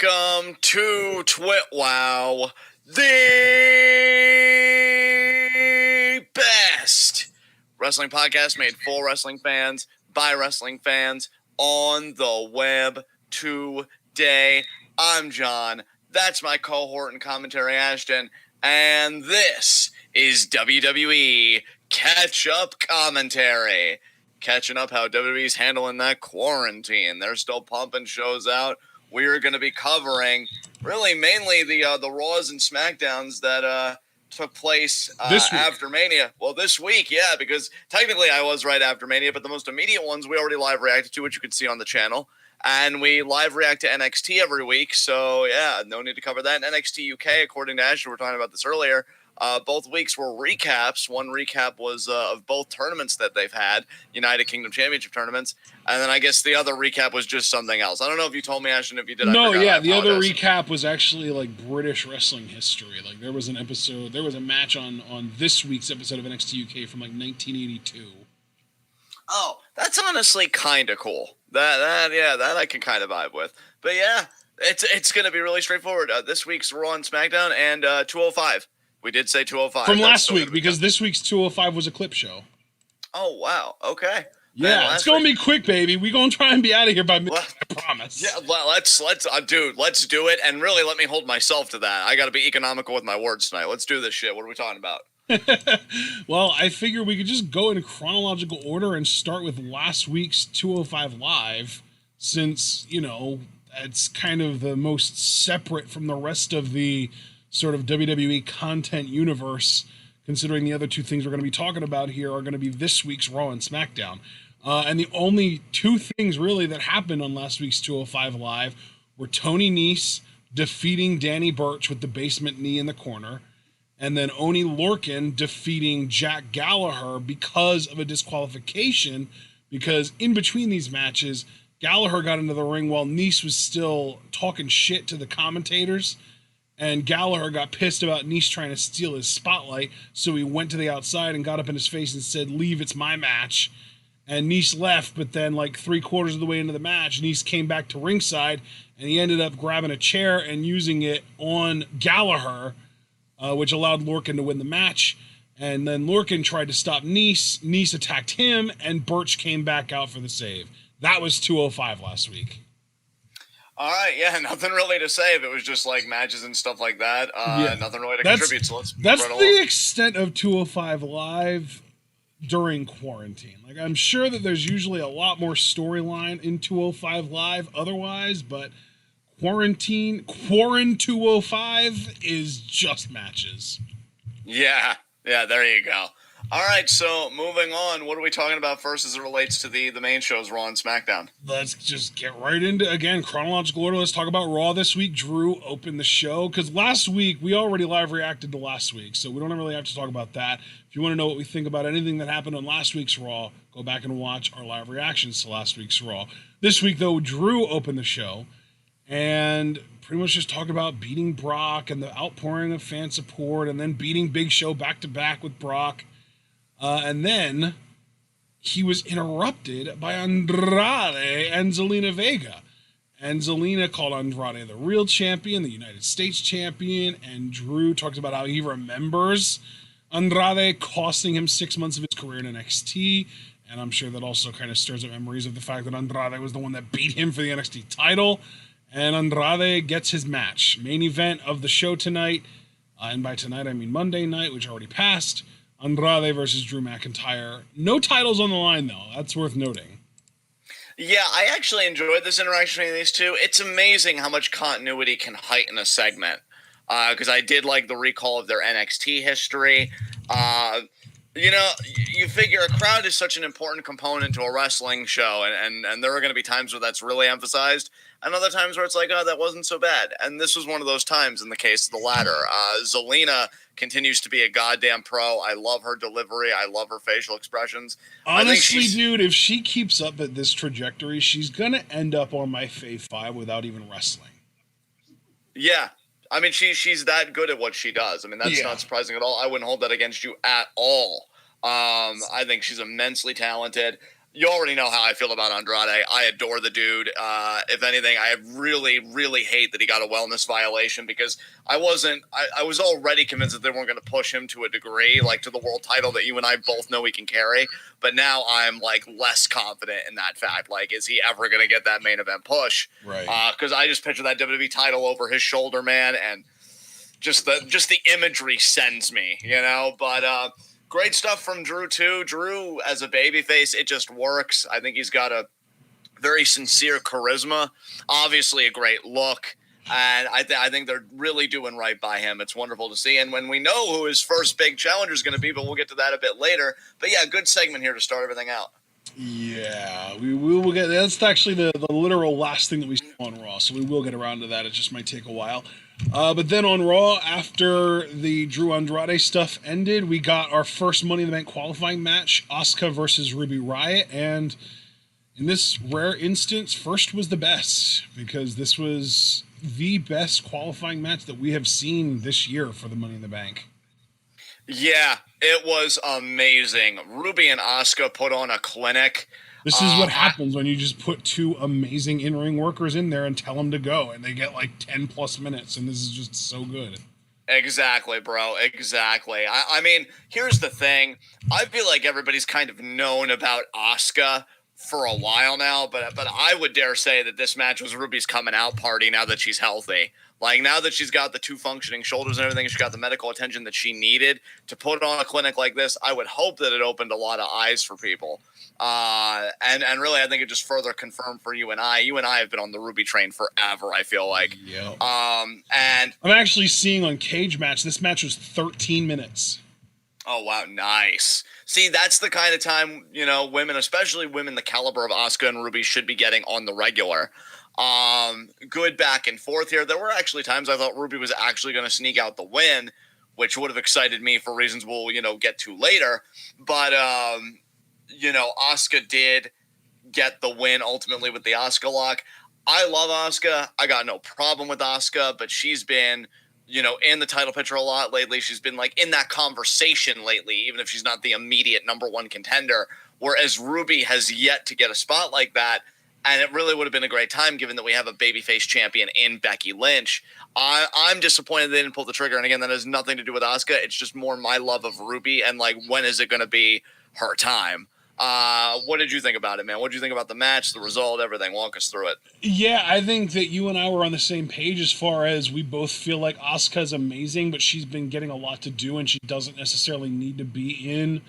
Welcome to TWitWoW, the best wrestling podcast made for wrestling fans, by wrestling fans, on the web today. I'm John, that's my cohort and commentary Ashton, and this is WWE Catch-Up Commentary. Catching up how WWE's handling that quarantine. They're still pumping shows out. We're going to be covering really mainly the Raws and SmackDowns that took place after Mania. Well, this week, yeah, because technically I was right after Mania, but the most immediate ones we already live reacted to, which you can see on the channel. And we live react to NXT every week, so yeah, no need to cover that. And NXT UK, according to Ashley, we were talking about this earlier, both weeks were recaps. One recap was of both tournaments that they've had, United Kingdom Championship tournaments, and then I guess the other recap was just something else. I don't know if you told me, Ashton, if you did. No, yeah, the other recap was actually like British wrestling history. Like there was a match on this week's episode of NXT UK from like 1982. Oh, that's honestly kind of cool. That I can kind of vibe with. But yeah, it's going to be really straightforward. This week's Raw and SmackDown and 205. We did say 205. From last week, because this week's 205 was a clip show. Oh, wow. Okay. Yeah, it's going to be quick, baby. We're going to try and be out of here by midnight, I promise. Yeah, let's do it. And really, let me hold myself to that. I got to be economical with my words tonight. Let's do this shit. What are we talking about? Well, I figure we could just go in chronological order and start with last week's 205 Live, since, it's kind of the most separate from the rest of the sort of WWE content universe, considering the other two things we're going to be talking about here are going to be this week's Raw and SmackDown. And the only two things really that happened on last week's 205 Live were Tony Nese defeating Danny Burch with the basement knee in the corner, and then Oney Lorcan defeating Jack Gallagher because of a disqualification, because in between these matches, Gallagher got into the ring while Nese was still talking shit to the commentators, and Gallagher got pissed about Nese trying to steal his spotlight, so he went to the outside and got up in his face and said, "Leave, it's my match." And Nese left, but then like 3/4 of the way into the match, Nese came back to ringside, and he ended up grabbing a chair and using it on Gallagher, which allowed Lorcan to win the match. And then Lorcan tried to stop Nese. Nese attacked him, and Burch came back out for the save. That was 205 last week. All right, yeah, nothing really to say if it was just like matches and stuff like that. Nothing really to contribute, so let's That's the extent of 205 Live during quarantine. Like, I'm sure that there's usually a lot more storyline in 205 Live otherwise, but Quarant 205 is just matches. Yeah, there you go. All right, so moving on, what are we talking about first as it relates to the main shows, Raw and SmackDown? Let's just get right into, again, chronological order. Let's talk about Raw this week. Drew opened the show, because last week, we already live reacted to last week, so we don't really have to talk about that. If you want to know what we think about anything that happened on last week's Raw, go back and watch our live reactions to last week's Raw. This week, though, Drew opened the show, and pretty much just talked about beating Brock and the outpouring of fan support, and then beating Big Show back-to-back with Brock. And then he was interrupted by Andrade and Zelina Vega. And Zelina called Andrade the real champion, the United States champion, and Drew talked about how he remembers Andrade costing him 6 months of his career in NXT, and I'm sure that also kind of stirs up memories of the fact that Andrade was the one that beat him for the NXT title, and Andrade gets his match. Main event of the show tonight, and by tonight I mean Monday night, which already passed, Andrade versus Drew McIntyre. No titles on the line, though. That's worth noting. Yeah, I actually enjoyed this interaction between these two. It's amazing how much continuity can heighten a segment. Because I did like the recall of their NXT history. You figure a crowd is such an important component to a wrestling show, and there are going to be times where that's really emphasized, and other times where it's like, oh, that wasn't so bad. And this was one of those times in the case of the latter. Zelina continues to be a goddamn pro. I love her delivery. I love her facial expressions. Honestly, dude, if she keeps up at this trajectory, she's going to end up on my Fave 5 without even wrestling. Yeah. I mean, she's that good at what she does. I mean, that's not surprising at all. I wouldn't hold that against you at all. I think she's immensely talented. you already know how I feel about Andrade. I adore the dude. If anything, I really, really hate that he got a wellness violation because I was already convinced that they weren't going to push him to a degree, like to the world title that you and I both know he can carry. But now I'm like less confident in that fact. Like, is he ever going to get that main event push? Right. Because I just picture that WWE title over his shoulder, man, and just the imagery sends me, But great stuff from Drew too. Drew as a babyface, it just works. I think he's got a very sincere charisma, obviously a great look, and I think they're really doing right by him. It's wonderful to see. And when we know who his first big challenger is going to be, but we'll get to that a bit later. But yeah, good segment here to start everything out. Yeah, we will get. That's actually the literal last thing that we saw on Raw, so we will get around to that. It just might take a while. But then on Raw, after the Drew Andrade stuff ended, we got our first Money in the Bank qualifying match, Asuka versus Ruby Riott, and in this rare instance, first was the best, because this was the best qualifying match that we have seen this year for the Money in the Bank. Yeah, it was amazing. Ruby and Asuka put on a clinic. This is what happens when you just put two amazing in-ring workers in there and tell them to go, and they get like 10 plus minutes, and this is just so good. Exactly, bro. Exactly. I mean, here's the thing. I feel like everybody's kind of known about Asuka for a while now, but I would dare say that this match was Ruby's coming out party now that she's healthy. Like, now that she's got the two functioning shoulders and everything, she got the medical attention that she needed to put on a clinic like this. I would hope that it opened a lot of eyes for people. And really, I think it just further confirmed for you and I. You and I have been on the Ruby train forever, I feel like. Yep. And I'm actually seeing on Cage Match, this match was 13 minutes. Oh, wow, nice. See, that's the kind of time, women, especially women the caliber of Asuka and Ruby, should be getting on the regular. Good back and forth here. There were actually times I thought Ruby was actually going to sneak out the win, which would have excited me for reasons we'll, get to later. But, Asuka did get the win ultimately with the Asuka lock. I love Asuka. I got no problem with Asuka, but she's been, in the title picture a lot lately. She's been like in that conversation lately, even if she's not the immediate number one contender, whereas Ruby has yet to get a spot like that. And it really would have been a great time given that we have a babyface champion in Becky Lynch. I'm disappointed they didn't pull the trigger. And again, that has nothing to do with Asuka. It's just more my love of Ruby and like, when is it going to be her time? What did you think about it, man? What did you think about the match, the result, everything? Walk us through it. Yeah, I think that you and I were on the same page as far as we both feel like Asuka's amazing, but she's been getting a lot to do and she doesn't necessarily need to be in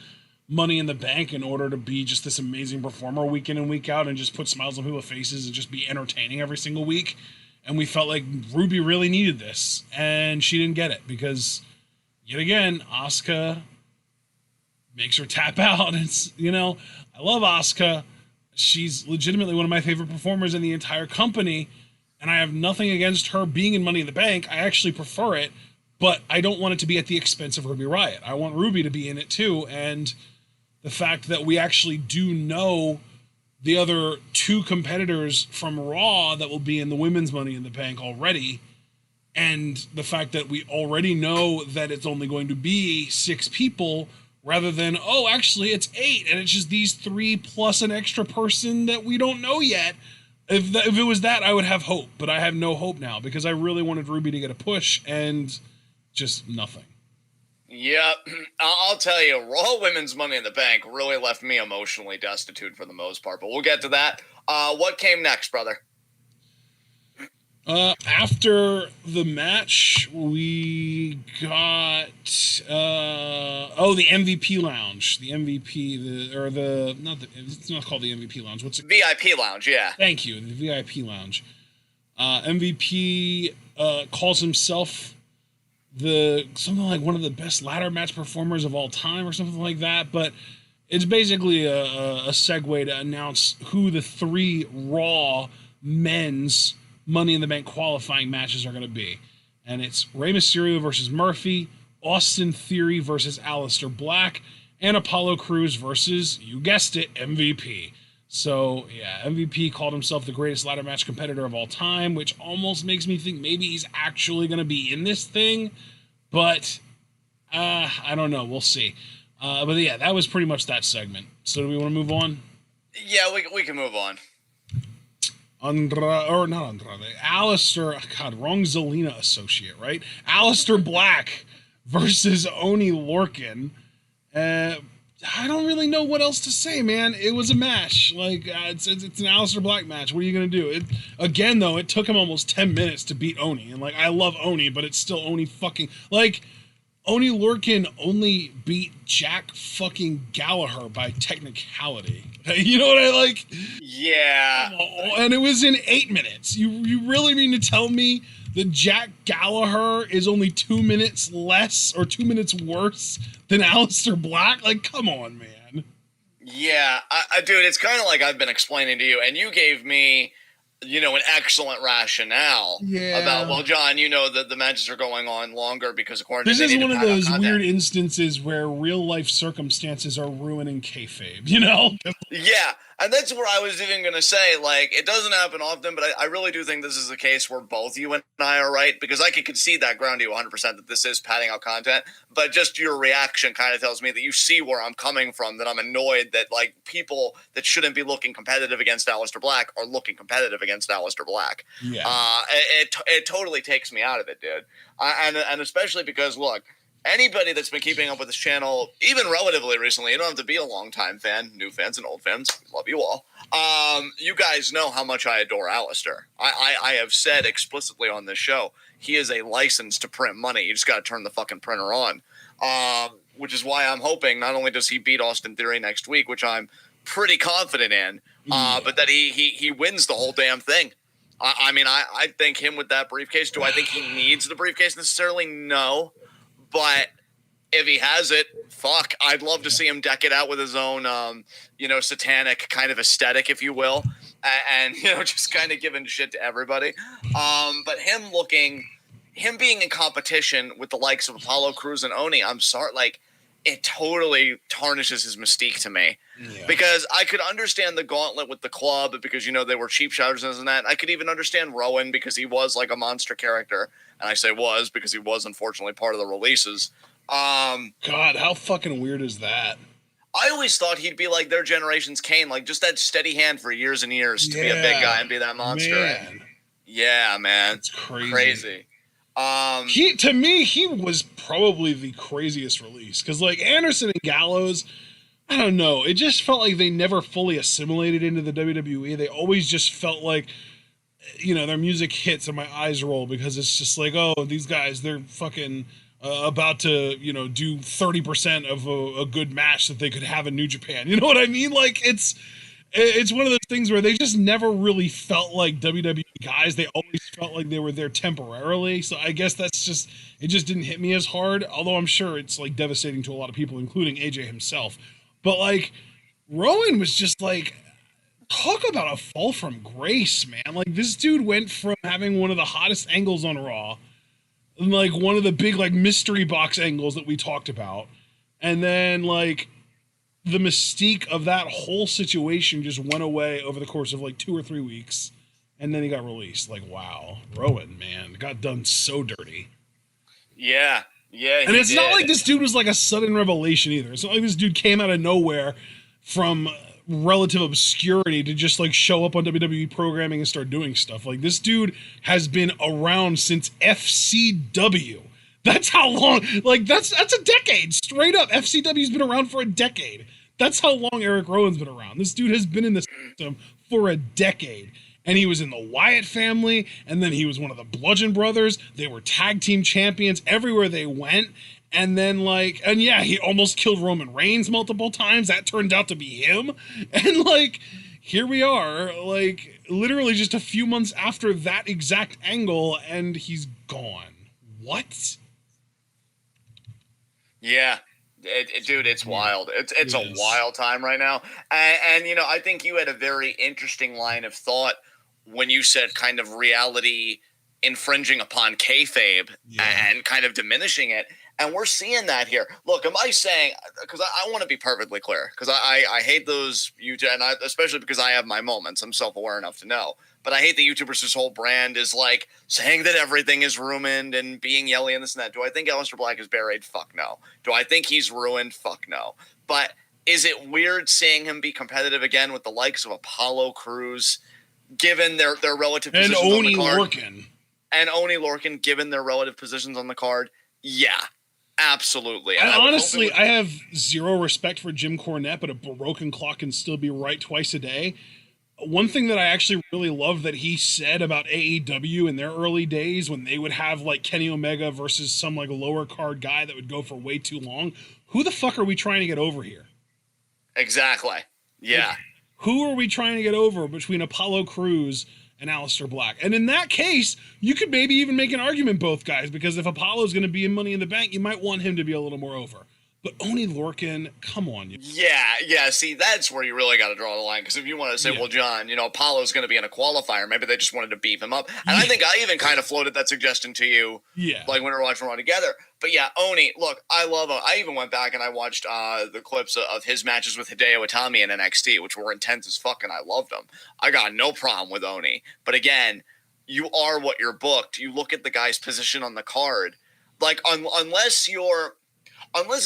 Money in the Bank in order to be just this amazing performer week in and week out and just put smiles on people's faces and just be entertaining every single week. And we felt like Ruby really needed this, and she didn't get it because, yet again, Asuka makes her tap out. It's, I love Asuka. She's legitimately one of my favorite performers in the entire company, and I have nothing against her being in Money in the Bank. I actually prefer it, but I don't want it to be at the expense of Ruby Riott. I want Ruby to be in it too, and the fact that we actually do know the other two competitors from Raw that will be in the women's Money in the Bank already, and the fact that we already know that it's only going to be 6 people rather than, actually it's 8, and it's just these 3 plus an extra person that we don't know yet. If it was that, I would have hope, but I have no hope now because I really wanted Ruby to get a push, and just nothing. Yeah, I'll tell you, Raw Women's Money in the Bank really left me emotionally destitute for the most part, but we'll get to that. What came next, brother? After the match, we got the MVP lounge. The MVP, it's not called the MVP lounge. What's it? VIP lounge, yeah. Thank you, the VIP lounge. MVP calls himself something like one of the best ladder match performers of all time or something like that, but it's basically a segue to announce who the 3 Raw men's Money in the Bank qualifying matches are going to be. And it's Rey Mysterio versus Murphy, Austin Theory versus Aleister Black, and Apollo Crews versus, you guessed it, MVP. So, yeah, MVP called himself the greatest ladder match competitor of all time, which almost makes me think maybe he's actually going to be in this thing. But, I don't know. We'll see. But, yeah, that was pretty much that segment. So, do we want to move on? Yeah, we can move on. Alistair, God, wrong Zelina associate, right? Alistair Black versus Oni Lorcan. I don't really know what else to say, man. It was a match. Like, it's an Alistair Black match. What are you going to do? Again, though, it took him almost 10 minutes to beat Oni. And, like, I love Oni, but it's still Oni fucking... Like, Oni Lorcan only beat Jack fucking Gallagher by technicality. You know what I like? Yeah. And it was in 8 minutes. You really mean to tell me that Jack Gallagher is only 2 minutes less or 2 minutes worse than Alistair Black? Like, come on, man. Yeah, dude, it's kind of like I've been explaining to you, and you gave me, an excellent rationale about, well, John, that the matches are going on longer because according to this is one of those weird instances where real life circumstances are ruining kayfabe, Yeah, and that's where I was even going to say, like, it doesn't happen often, but I really do think this is a case where both you and I are right, because I can concede that ground to you 100% that this is padding out content, but just your reaction kind of tells me that you see where I'm coming from, that I'm annoyed that, like, people that shouldn't be looking competitive against Alistair Black are looking competitive against Alistair Black. Yeah. It totally takes me out of it, dude. And especially because, look, anybody that's been keeping up with this channel, even relatively recently, you don't have to be a long-time fan, new fans and old fans, love you all. You guys know how much I adore Alistair. I have said explicitly on this show, he is a license to print money. You just got to turn the fucking printer on. Which is why I'm hoping not only does he beat Austin Theory next week, which I'm pretty confident in, but that he wins the whole damn thing. I think him with that briefcase. Do I think he needs the briefcase necessarily? No. But if he has it, fuck, I'd love to see him deck it out with his own, satanic kind of aesthetic, if you will, and just kind of giving shit to everybody. But him being in competition with the likes of Apollo Crews and Oni, I'm sorry, like, it totally tarnishes his mystique to me. Yeah. Because I could understand the gauntlet with the club because, they were cheap shouters and that. I could even understand Rowan because he was like a monster character. And I say was because he was unfortunately part of the releases. God, how fucking weird is that? I always thought he'd be like their generation's Kane, like just that steady hand for years and years to be a big guy and be that monster. Man. Yeah, man. It's crazy. To me, he was probably the craziest release because, like, Anderson and Gallows, I don't know. It just felt like they never fully assimilated into the WWE. They always just felt like, their music hits and my eyes roll because it's just like, oh, these guys, they're fucking about to, do 30% of a good match that they could have in New Japan. You know what I mean? Like, it's one of those things where they just never really felt like WWE guys. They always felt like they were there temporarily. So I guess it just didn't hit me as hard. Although I'm sure it's like devastating to a lot of people, including AJ himself. But like Rowan was just like, talk about a fall from grace, man. Like this dude went from having one of the hottest angles on Raw and like one of the big like mystery box angles that we talked about. And then like the mystique of that whole situation just went away over the course of like 2 or 3 weeks, and then he got released. Like, wow, Rowan, man, got done so dirty. Yeah, and it's not like this dude was like a sudden revelation either. It's not like this dude came out of nowhere from relative obscurity to just like show up on WWE programming and start doing stuff. Like this dude has been around since FCW. That's how long, like that's a decade, straight up. FCW's been around for a decade. That's how long Eric Rowan's been around. This dude has been in the system for a decade. And he was in the Wyatt family, and then he was one of the Bludgeon Brothers. They were tag team champions everywhere they went. And then he almost killed Roman Reigns multiple times. That turned out to be him. And like, here we are, like literally just a few months after that exact angle, and he's gone. What? Yeah, dude, it's wild. It's a wild time right now. And I think you had a very interesting line of thought when you said kind of reality infringing upon kayfabe and kind of diminishing it. And we're seeing that here. Look, am I saying, because I want to be perfectly clear, because I hate those YouTube, and especially because I have my moments. I'm self-aware enough to know. But I hate that YouTubers' this whole brand is like saying that everything is ruined and being yelly and this and that. Do I think Aleister Black is buried? Fuck no. Do I think he's ruined? Fuck no. But Is it weird seeing him be competitive again with the likes of Apollo Crews, given their relative positions on the card? And Oni Lorcan, given their relative positions on the card? Yeah, absolutely. And honestly, I have zero respect for Jim Cornette, but a broken clock can still be right twice a day. One thing that I actually really love that he said about AEW in their early days, when they would have like Kenny Omega versus some like lower card guy that would go for way too long. Who the fuck are we trying to get over here? Exactly. Yeah. Like, who are we trying to get over between Apollo Crews and Aleister Black? And in that case, you could maybe even make an argument both guys, because if Apollo's going to be in Money in the Bank, you might want him to be a little more over. But Oni Lorcan, come on. Yeah. See, that's where you really got to draw the line. Because if you want to say, well, John, Apollo's going to be in a qualifier, maybe they just wanted to beef him up. And I think I even kind of floated that suggestion to you, like when we were watching Raw together. But yeah, Oni, look, I love him. I even went back and I watched the clips of his matches with Hideo Itami in NXT, which were intense as fuck, and I loved them. I got no problem with Oni. But again, you are what you're booked. You look at the guy's position on the card. Like, unless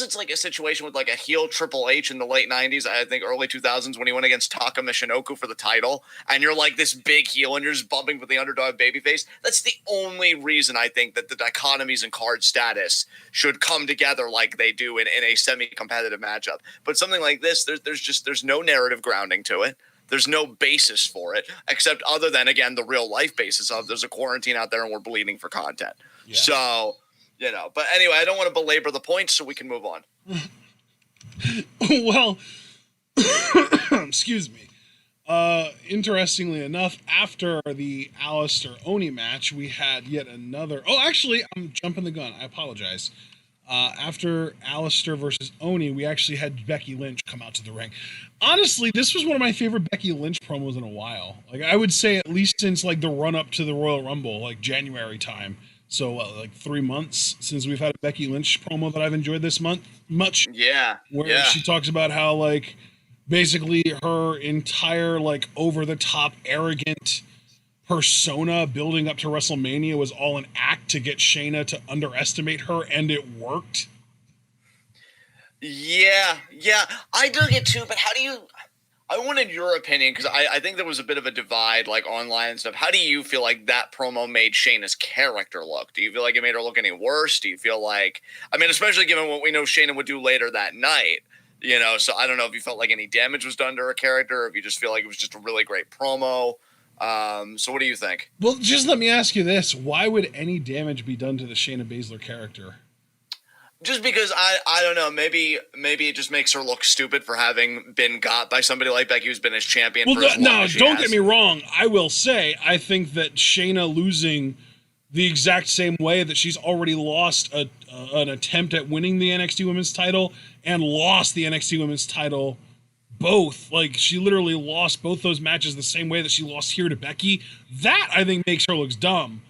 it's like a situation with like a heel Triple H in the late 90s, I think early 2000s, when he went against Taka Michinoku for the title, and you're like this big heel and you're just bumping with the underdog babyface, that's the only reason I think that the dichotomies in card status should come together like they do in a semi-competitive matchup. But something like this, there's no narrative grounding to it. There's no basis for it, except other than, again, the real life basis of there's a quarantine out there and we're bleeding for content. Yeah. So... but anyway, I don't want to belabor the points, so we can move on. Well, excuse me. Interestingly enough, after the Aleister Oni match, we had yet another. Oh, actually, I'm jumping the gun. I apologize. After Aleister versus Oni, we actually had Becky Lynch come out to the ring. Honestly, this was one of my favorite Becky Lynch promos in a while. Like, I would say at least since like the run up to the Royal Rumble, like January time. So, like 3 months since we've had a Becky Lynch promo that I've enjoyed this much. Yeah. Where she talks about how, like, basically her entire, like, over-the-top, arrogant persona building up to WrestleMania was all an act to get Shayna to underestimate her, and it worked. Yeah. I dug it too, but how do you... I wanted your opinion, because I think there was a bit of a divide, like, online and stuff. How do you feel like that promo made Shayna's character look? Do you feel like it made her look any worse? Do you feel like... I mean, especially given what we know Shayna would do later that night, so I don't know if you felt like any damage was done to her character, or if you just feel like it was just a really great promo. So what do you think? Well, just let me ask you this. Why would any damage be done to the Shayna Baszler character? Just because I don't know, maybe it just makes her look stupid for having been got by somebody like Becky, who's been his champion for as long as she don't get me wrong. I will say, I think that Shayna losing the exact same way that she's already lost an attempt at winning the NXT Women's title and lost the NXT Women's title both. Like, she literally lost both those matches the same way that she lost here to Becky. That, I think, makes her look dumb.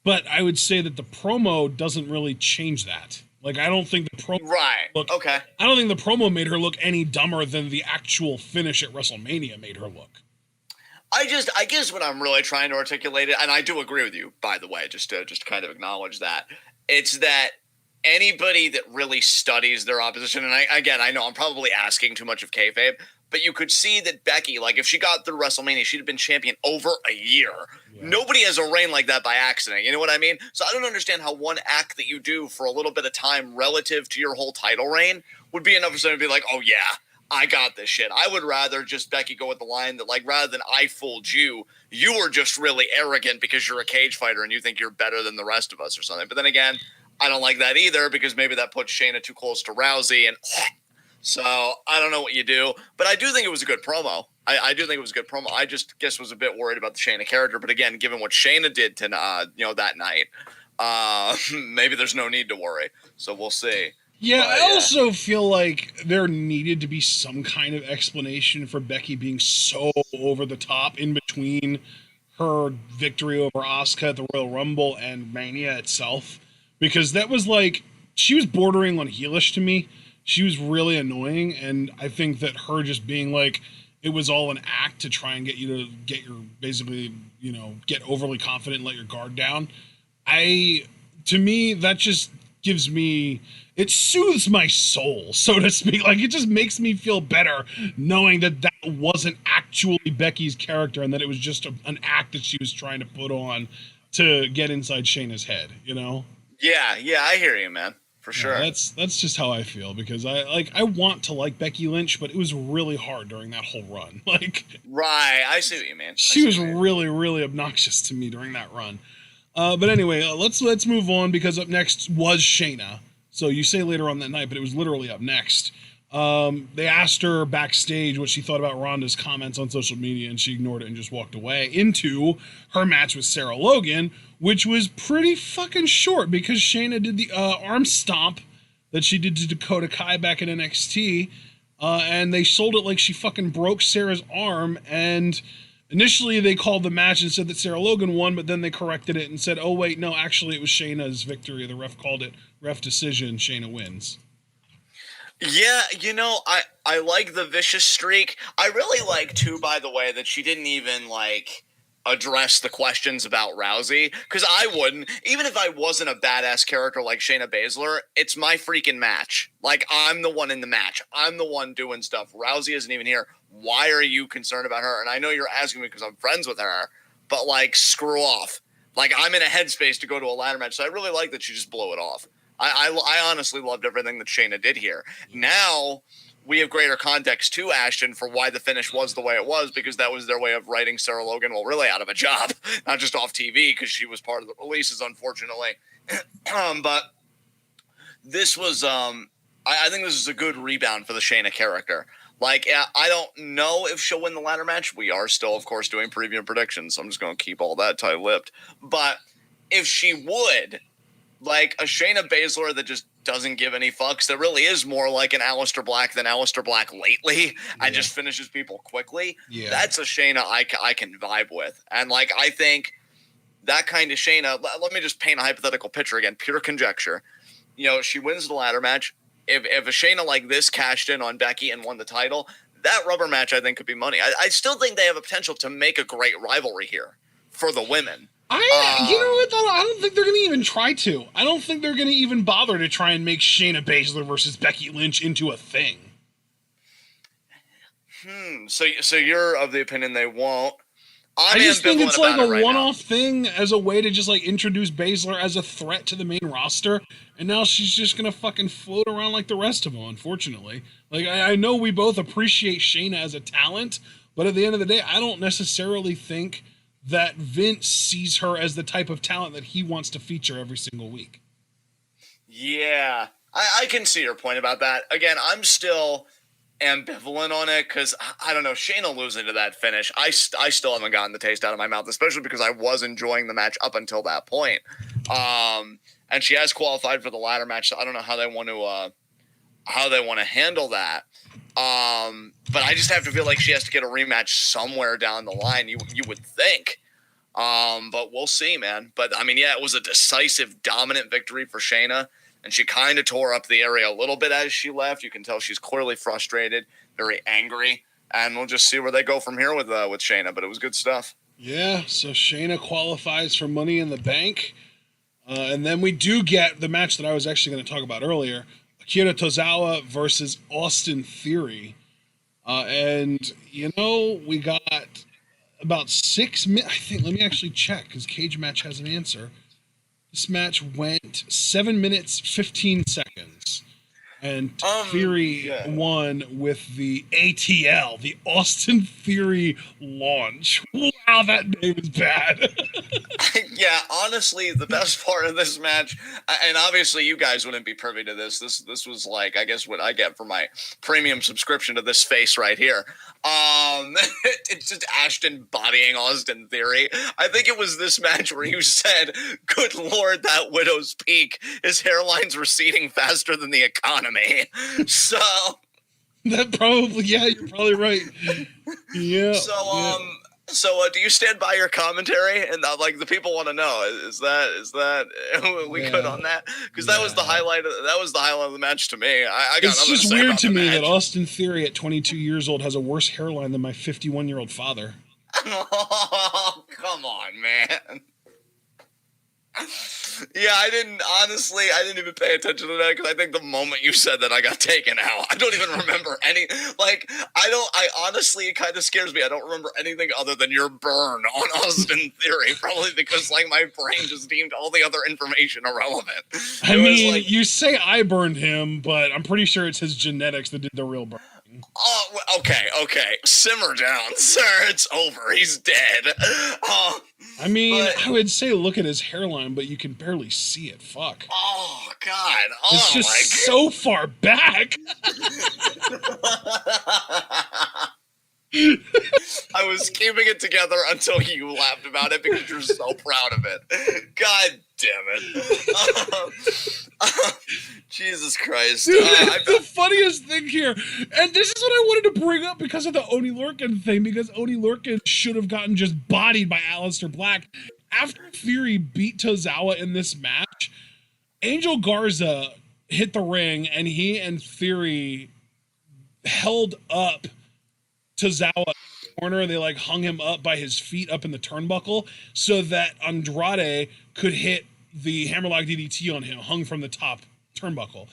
But I would say that the promo doesn't really change that. Like, I don't think the promo I don't think the promo made her look any dumber than the actual finish at WrestleMania made her look. I guess what I'm really trying to articulate it, and I do agree with you, by the way, just to kind of acknowledge that, it's that anybody that really studies their opposition, and I know I'm probably asking too much of kayfabe, but you could see that Becky, like, if she got through WrestleMania, she'd have been champion over a year. Yeah. Nobody has a reign like that by accident. You know what I mean? So I don't understand how one act that you do for a little bit of time relative to your whole title reign would be enough for someone to be like, oh, yeah, I got this shit. I would rather just Becky go with the line that, like, rather than I fooled you, you were just really arrogant because you're a cage fighter and you think you're better than the rest of us or something. But then again, I don't like that either, because maybe that puts Shayna too close to Rousey, and so I don't know what you do, but I do think it was a good promo. I do think it was a good promo. I just guess was a bit worried about the Shayna character, but again, given what Shayna did to that night, maybe there's no need to worry. So we'll see. Yeah, but I also feel like there needed to be some kind of explanation for Becky being so over the top in between her victory over Asuka at the Royal Rumble and Mania itself, because that was like, she was bordering on heelish to me. She was really annoying, and I think that her just being like, it was all an act to try and get you to get your, basically, get overly confident and let your guard down. To me, that just gives me, it soothes my soul, so to speak. Like, it just makes me feel better knowing that that wasn't actually Becky's character and that it was just an act that she was trying to put on to get inside Shayna's head, you know? Yeah, I hear you, man. For sure. Yeah, that's just how I feel, because I want to like Becky Lynch, but it was really hard during that whole run. Like, right, I see what you mean. She was really, really obnoxious to me during that run. But anyway, let's move on, because up next was Shayna. So you say later on that night, but it was literally up next. They asked her backstage what she thought about Ronda's comments on social media, and she ignored it and just walked away into her match with Sarah Logan, which was pretty fucking short, because Shayna did the arm stomp that she did to Dakota Kai back in NXT, and they sold it like she fucking broke Sarah's arm. And initially they called the match and said that Sarah Logan won, but then they corrected it and said, oh wait, no, actually it was Shayna's victory. The ref called it ref decision. Shayna wins. Yeah, I like the vicious streak. I really like, too, by the way, that she didn't even, like, address the questions about Rousey, because I wouldn't. Even if I wasn't a badass character like Shayna Baszler, it's my freaking match. Like, I'm the one in the match. I'm the one doing stuff. Rousey isn't even here. Why are you concerned about her? And I know you're asking me because I'm friends with her, but, like, screw off. Like, I'm in a headspace to go to a ladder match, so I really like that she just blew it off. I honestly loved everything that Shayna did here. Now we have greater context to Ashton for why the finish was the way it was, because that was their way of writing Sarah Logan, well, really out of a job, not just off TV, because she was part of the releases, unfortunately. But this was, I think this is a good rebound for the Shayna character. Like, I don't know if she'll win the ladder match. We are still, of course, doing preview and predictions, so I'm just going to keep all that tight-lipped. But if she would, like a Shayna Baszler that just doesn't give any fucks, that really is more like an Aleister Black than Aleister Black lately, and just finishes people quickly. Yeah. That's a Shayna I can vibe with. And like, I think that kind of Shayna, let me just paint a hypothetical picture again, pure conjecture. She wins the ladder match. If a Shayna like this cashed in on Becky and won the title, that rubber match I think could be money. I still think they have a potential to make a great rivalry here for the women. You know what, though? I don't think they're going to even try to. I don't think they're going to even bother to try and make Shayna Baszler versus Becky Lynch into a thing. So you're of the opinion they won't? I just think it's like a one-off thing as a way to just like introduce Baszler as a threat to the main roster, and now she's just going to fucking float around like the rest of them, unfortunately. Like, I know we both appreciate Shayna as a talent, but at the end of the day, I don't necessarily think that Vince sees her as the type of talent that he wants to feature every single week. Yeah, I can see your point about that. Again, I'm still ambivalent on it, because I don't know, Shayna losing to that finish, I still haven't gotten the taste out of my mouth, especially because I was enjoying the match up until that point. And she has qualified for the ladder match, so I don't know how they want to handle that. But I just have to feel like she has to get a rematch somewhere down the line. You would think. But we'll see, man. But I mean, yeah, it was a decisive, dominant victory for Shayna, and she kind of tore up the area a little bit as she left. You can tell she's clearly frustrated, very angry, and we'll just see where they go from here with Shayna. But it was good stuff. Yeah. So Shayna qualifies for Money in the Bank, and then we do get the match that I was actually going to talk about earlier. Akira Tozawa versus Austin Theory. And, we got about 6 minutes. I think, let me actually check, because Cage Match has an answer. This match went 7 minutes, 15 seconds. And Theory won with the ATL, the Austin Theory launch. Wow, that name is bad. Yeah, honestly, the best part of this match, and obviously you guys wouldn't be privy to this. This was like, I guess, what I get for my premium subscription to this face right here. It's just Ashton bodying Austin Theory. I think it was this match where you said, "Good Lord, that widow's peak. His hairline's receding faster than the economy." So that probably, yeah, you're probably right. Yeah. So, do you stand by your commentary? And like, the people want to know, is that we good on that? Because that was the highlight. That was the highlight of the match to me. I got it's just weird to me that Austin Theory at 22 years old has a worse hairline than my 51-year-old father. Oh, come on, man. Yeah, I didn't even pay attention to that because I think the moment you said that I got taken out. I don't even remember any, I honestly, it kind of scares me. I don't remember anything other than your burn on Austin Theory, probably because like my brain just deemed all the other information irrelevant. I mean, you say I burned him, but I'm pretty sure it's his genetics that did the real burning. Oh, okay. Simmer down, sir. It's over. He's dead. I mean, I would say look at his hairline, but you can barely see it. Fuck. Oh, God. It's just so far back. I was keeping it together until you laughed about it because you're so proud of it. God damn it. Jesus Christ. Dude, the funniest thing here, and this is what I wanted to bring up because of the Oni Lurkin thing, because Oni Lurkin should have gotten just bodied by Aleister Black. After Theory beat Tozawa in this match, Angel Garza hit the ring, and he and Theory held up Tozawa in the corner. They like hung him up by his feet up in the turnbuckle so that Andrade could hit the hammerlock DDT on him, hung from the top turnbuckle.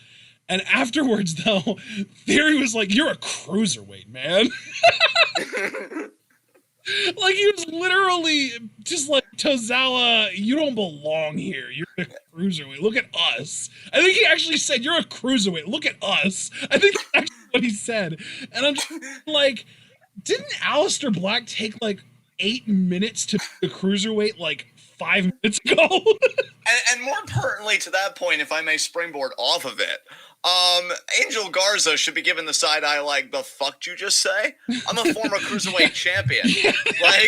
And afterwards, though, Theory was like, "You're a cruiserweight, man." Like, he was literally just like, "Tozawa, you don't belong here. You're a cruiserweight. Look at us." I think he actually said, "You're a cruiserweight. Look at us." I think that's actually what he said. And I'm just like, didn't Aleister Black take like 8 minutes to be a cruiserweight like 5 minutes ago? and more pertinently to that point, if I may springboard off of it, Angel Garza should be given the side eye like, the fuck did you just say? I'm a former cruiserweight champion. Yeah,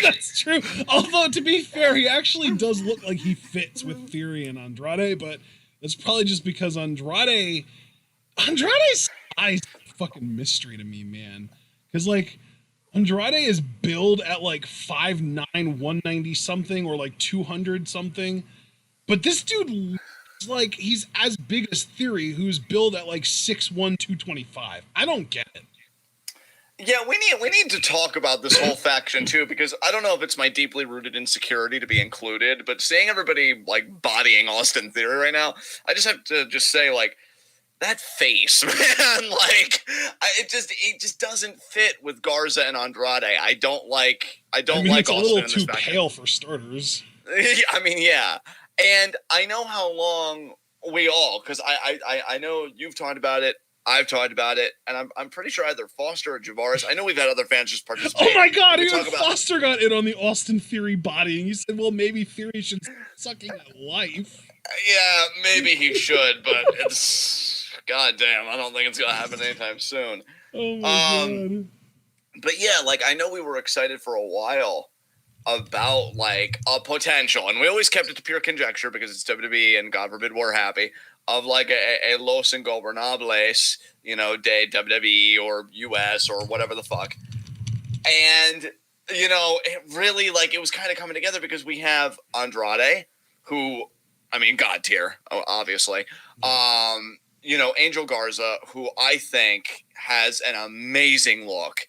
that's true. Although, to be fair, he actually does look like he fits with Theory and Andrade, but that's probably just because Andrade's size is a fucking mystery to me, man. Because, like, Andrade is billed at like 5'9", 190 something, or like 200 something. But this dude looks like he's as big as Theory, who's billed at like 6'1", 225. I don't get it. Yeah, we need to talk about this whole faction too, because I don't know if it's my deeply rooted insecurity to be included, but seeing everybody like bodying Austin Theory right now, I just have to just say, like, that face, man, like, it just doesn't fit with Garza and Andrade. I mean, like it's Austin a little in this too faction. pale for starters. I mean, yeah. And I know how long we all, because I know you've talked about it, I've talked about it, and I'm pretty sure either Foster or Javaris, I know we've had other fans just participate. Oh my God, even Foster got in on the Austin Theory body, and you said, well, maybe Theory should sucking at life. Yeah, maybe he should, but it's... God damn, I don't think it's going to happen anytime soon. Oh my God. But yeah, like, I know we were excited for a while about, like, a potential, and we always kept it to pure conjecture because it's WWE and God forbid we're happy, of like a Los Ingobernables, you know, de WWE or US or whatever the fuck. And, you know, it really, like, it was kind of coming together because we have Andrade, who, I mean, God tier, obviously. You know, Angel Garza, who I think has an amazing look.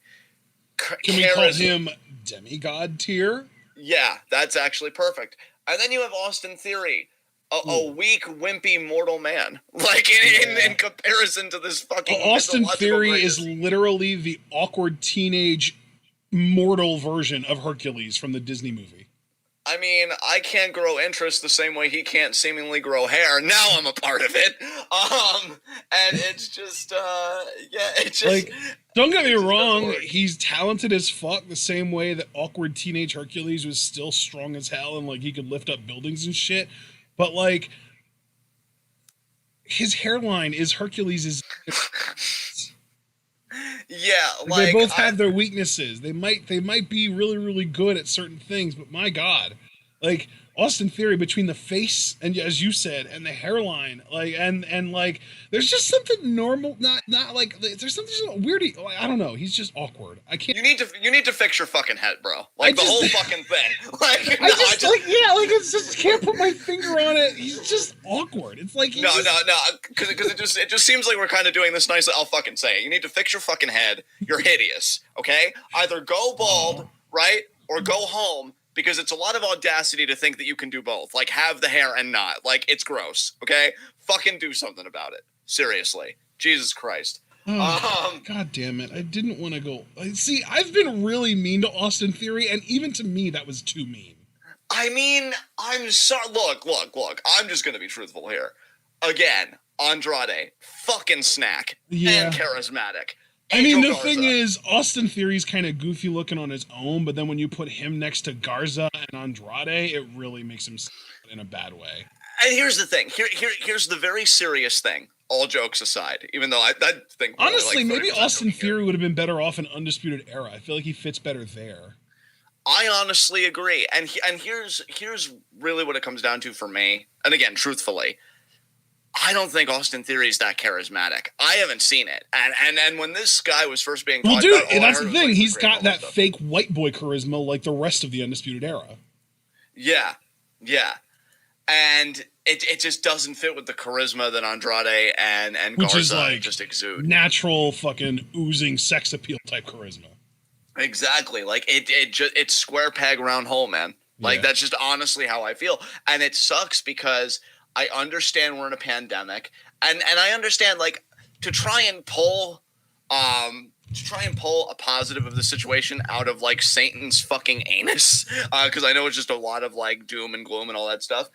Can we call him demigod tier? Yeah, that's actually perfect. And then you have Austin Theory, a weak, wimpy mortal man. Like, in comparison to this fucking Austin Theory is literally the awkward teenage mortal version of Hercules from the Disney movie. I mean, I can't grow interest the same way he can't seemingly grow hair. Now I'm a part of it. And it's just, it's just... Like, don't get me wrong, he's talented as fuck the same way that awkward teenage Hercules was still strong as hell and, like, he could lift up buildings and shit. But, like, his hairline is Hercules'... Yeah, like, they both have their weaknesses. They might be really, really good at certain things, but my God, like, Austin Theory, between the face and, as you said, and the hairline, like, and like, there's just something normal, not like, there's something just weird. Like, I don't know. He's just awkward. I can't. You need to fix your fucking head, bro. Like, the whole fucking thing. Like, I just can't put my finger on it. He's just awkward. It's like no, because it just seems like we're kind of doing this nice. I'll fucking say it. You need to fix your fucking head. You're hideous. Okay, either go bald, right, or go home because it's a lot of audacity to think that you can do both. Like, have the hair and not. Like, it's gross, okay? Fucking do something about it. Seriously. Jesus Christ. Oh, God damn it. I didn't want to go. See, I've been really mean to Austin Theory, and even to me, that was too mean. I mean, I'm sorry. Look. I'm just going to be truthful here. Again, Andrade, fucking snack. Yeah. And charismatic. I mean, the thing is, Austin Theory's kind of goofy looking on his own, but then when you put him next to Garza and Andrade, it really makes him in a bad way. And here's the thing. Here's the very serious thing. All jokes aside, even though I think honestly, like maybe Austin Theory would have been better off in Undisputed Era. I feel like he fits better there. I honestly agree, and here's really what it comes down to for me. And again, truthfully, I don't think Austin Theory is that charismatic. I haven't seen it, and when this guy was first being talked about, that's the thing. He's got that fake white boy charisma like the rest of the Undisputed Era. Yeah. And it just doesn't fit with the charisma that Andrade and Garza like just exude. Natural fucking oozing sex appeal type charisma. Exactly. Like it's square peg round hole, man. Like that's just honestly how I feel. And it sucks because I understand we're in a pandemic and I understand like to try and pull a positive of the situation out of like Satan's fucking anus. Because I know it's just a lot of like doom and gloom and all that stuff.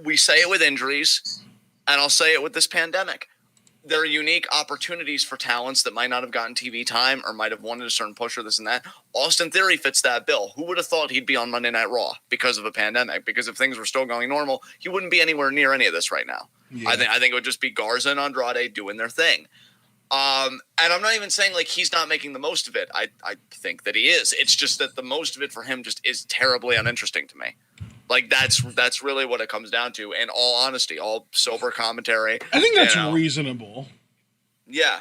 We say it with injuries, and I'll say it with this pandemic. There are unique opportunities for talents that might not have gotten TV time or might have wanted a certain push or this and that. Austin Theory fits that bill. Who would have thought he'd be on Monday Night Raw because of a pandemic? Because if things were still going normal, he wouldn't be anywhere near any of this right now. Yeah. I think it would just be Garza and Andrade doing their thing. And I'm not even saying like he's not making the most of it. I think that he is. It's just that the most of it for him just is terribly uninteresting to me. Like that's really what it comes down to. In all honesty, all sober commentary. I think that's reasonable. Yeah.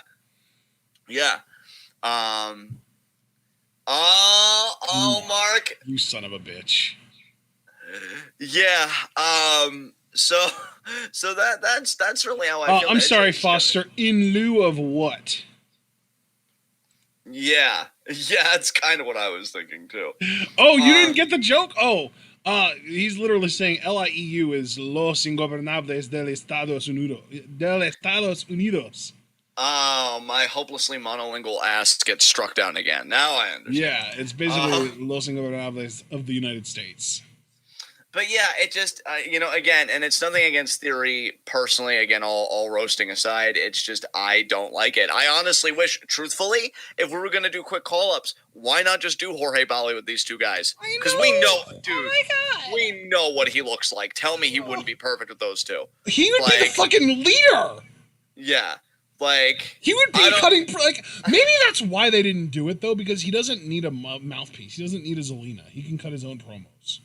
Mark, you son of a bitch. Yeah. So that's really how I feel. I'm sorry, Foster. In lieu of what? Yeah, that's kind of what I was thinking too. Oh, you didn't get the joke? Oh. He's literally saying LIEU is Los Ingobernables del Estados Unidos. Oh, my hopelessly monolingual ass gets struck down again. Now I understand. Yeah, it's basically Los Ingobernables of the United States. But yeah, it just, again, and it's nothing against Theory personally, again, all roasting aside, it's just, I don't like it. I honestly wish, truthfully, if we were going to do quick call-ups, why not just do Jorge Bali with these two guys? Because we know, dude, we know what he looks like. Tell me he wouldn't be perfect with those two. He would be the fucking leader! Yeah. Like, he would be cutting, like, maybe that's why they didn't do it, though, because he doesn't need a mouthpiece. He doesn't need a Zelina. He can cut his own promos.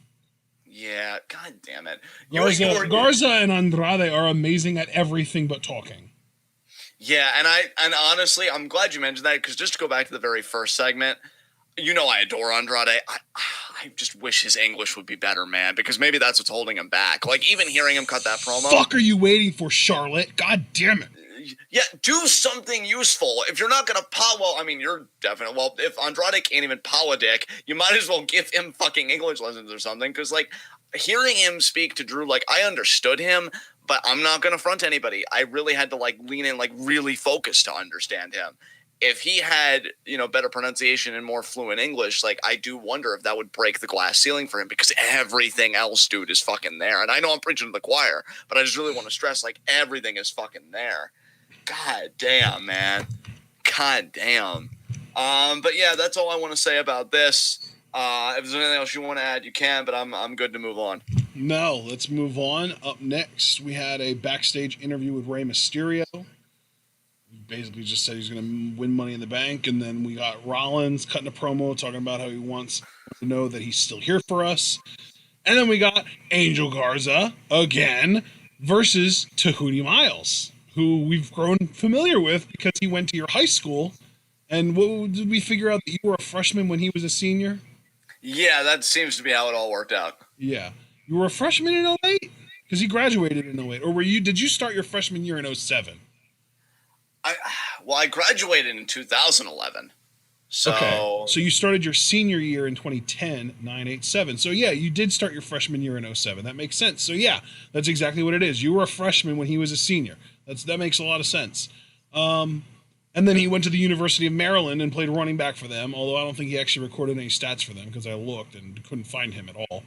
Yeah, god damn it. Garza and Andrade are amazing at everything but talking. Yeah, and honestly, I'm glad you mentioned that, because just to go back to the very first segment, I adore Andrade. I just wish his English would be better, man, because maybe that's what's holding him back. Like, even hearing him cut that promo. Fuck are you waiting for, Charlotte? God damn it. Yeah, do something useful. If you're not going to you're definitely, if Andrade can't even dick, you might as well give him fucking English lessons or something. Because, like, hearing him speak to Drew, like, I understood him, but I'm not going to front anybody. I really had to, like, lean in, like, really focus to understand him. If he had, better pronunciation and more fluent English, like, I do wonder if that would break the glass ceiling for him, because everything else, dude, is fucking there. And I know I'm preaching to the choir, but I just really want to stress, like, everything is fucking there. God damn, man. God damn. But yeah, that's all I want to say about this. If there's anything else you want to add, you can, but I'm good to move on. No, let's move on. Up next, we had a backstage interview with Rey Mysterio. He basically just said he's going to win Money in the Bank, and then we got Rollins cutting a promo talking about how he wants to know that he's still here for us. And then we got Angel Garza again versus Tahuni Miles, who we've grown familiar with because he went to your high school. And what did we figure out that you were a freshman when he was a senior? Yeah, that seems to be how it all worked out. Yeah. You were a freshman in 08? Because he graduated in 08. Or did you start your freshman year in 07? I graduated in 2011. So So you started your senior year in 2010, 987. So yeah, you did start your freshman year in '07. That makes sense. So yeah, that's exactly what it is. You were a freshman when he was a senior. That makes a lot of sense. And then he went to the University of Maryland and played running back for them, although I don't think he actually recorded any stats for them because I looked and couldn't find him at all.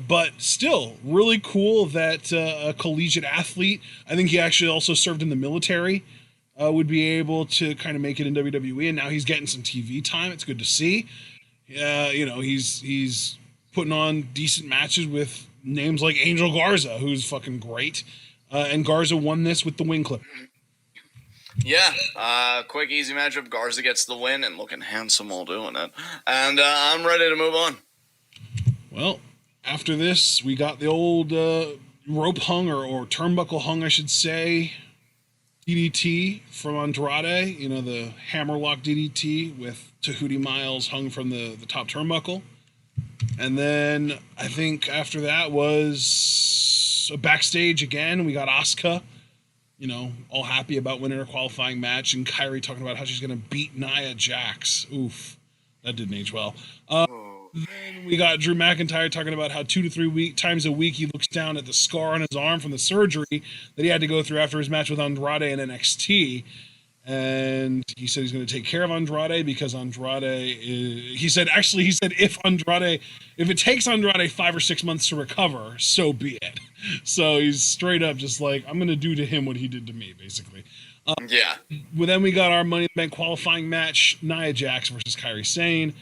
But still, really cool that a collegiate athlete, I think he actually also served in the military, would be able to kind of make it in WWE, and now he's getting some TV time. It's good to see. He's putting on decent matches with names like Angel Garza, who's fucking great. And Garza won this with the wing clip. yeah, quick, easy matchup. Garza gets the win and looking handsome while doing it. And I'm ready to move on. Well, after this, we got the old rope hung or turnbuckle hung, I should say, DDT from Andrade. You know, the hammerlock DDT with Tahuti Miles hung from the top turnbuckle. And then I think after that was a backstage again. We got Asuka, you know, all happy about winning her qualifying match, and Kairi talking about how she's going to beat Nia Jax. Oof, that didn't age well. Then we got Drew McIntyre talking about how 2 to 3 times a week he looks down at the scar on his arm from the surgery that he had to go through after his match with Andrade in NXT. And he said he's going to take care of Andrade because he said if it takes Andrade 5 or 6 months to recover, so be it. So he's straight up just like, I'm going to do to him what he did to me, basically. Yeah. Well, then we got our Money in the Bank qualifying match, Nia Jax versus Kairi Sane.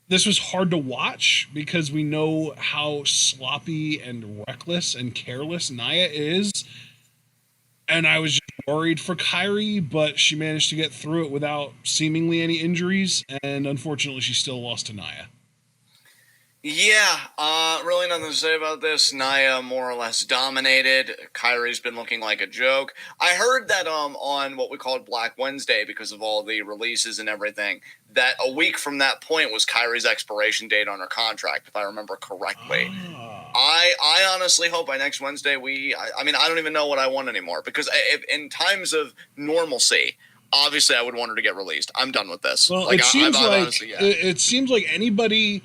This was hard to watch because we know how sloppy and reckless and careless Nia is. And I was just worried for Kairi, but she managed to get through it without seemingly any injuries. And unfortunately, she still lost to Nia. Yeah, really nothing to say about this. Nia more or less dominated. Kyrie's been looking like a joke. I heard that on what we called Black Wednesday, because of all the releases and everything, that a week from that point was Kyrie's expiration date on her contract, if I remember correctly. I honestly hope by next Wednesday I mean, I don't even know what I want anymore, because if, in times of normalcy, obviously I would want her to get released. I'm done with this. Well, like, it seems honestly, it seems like anybody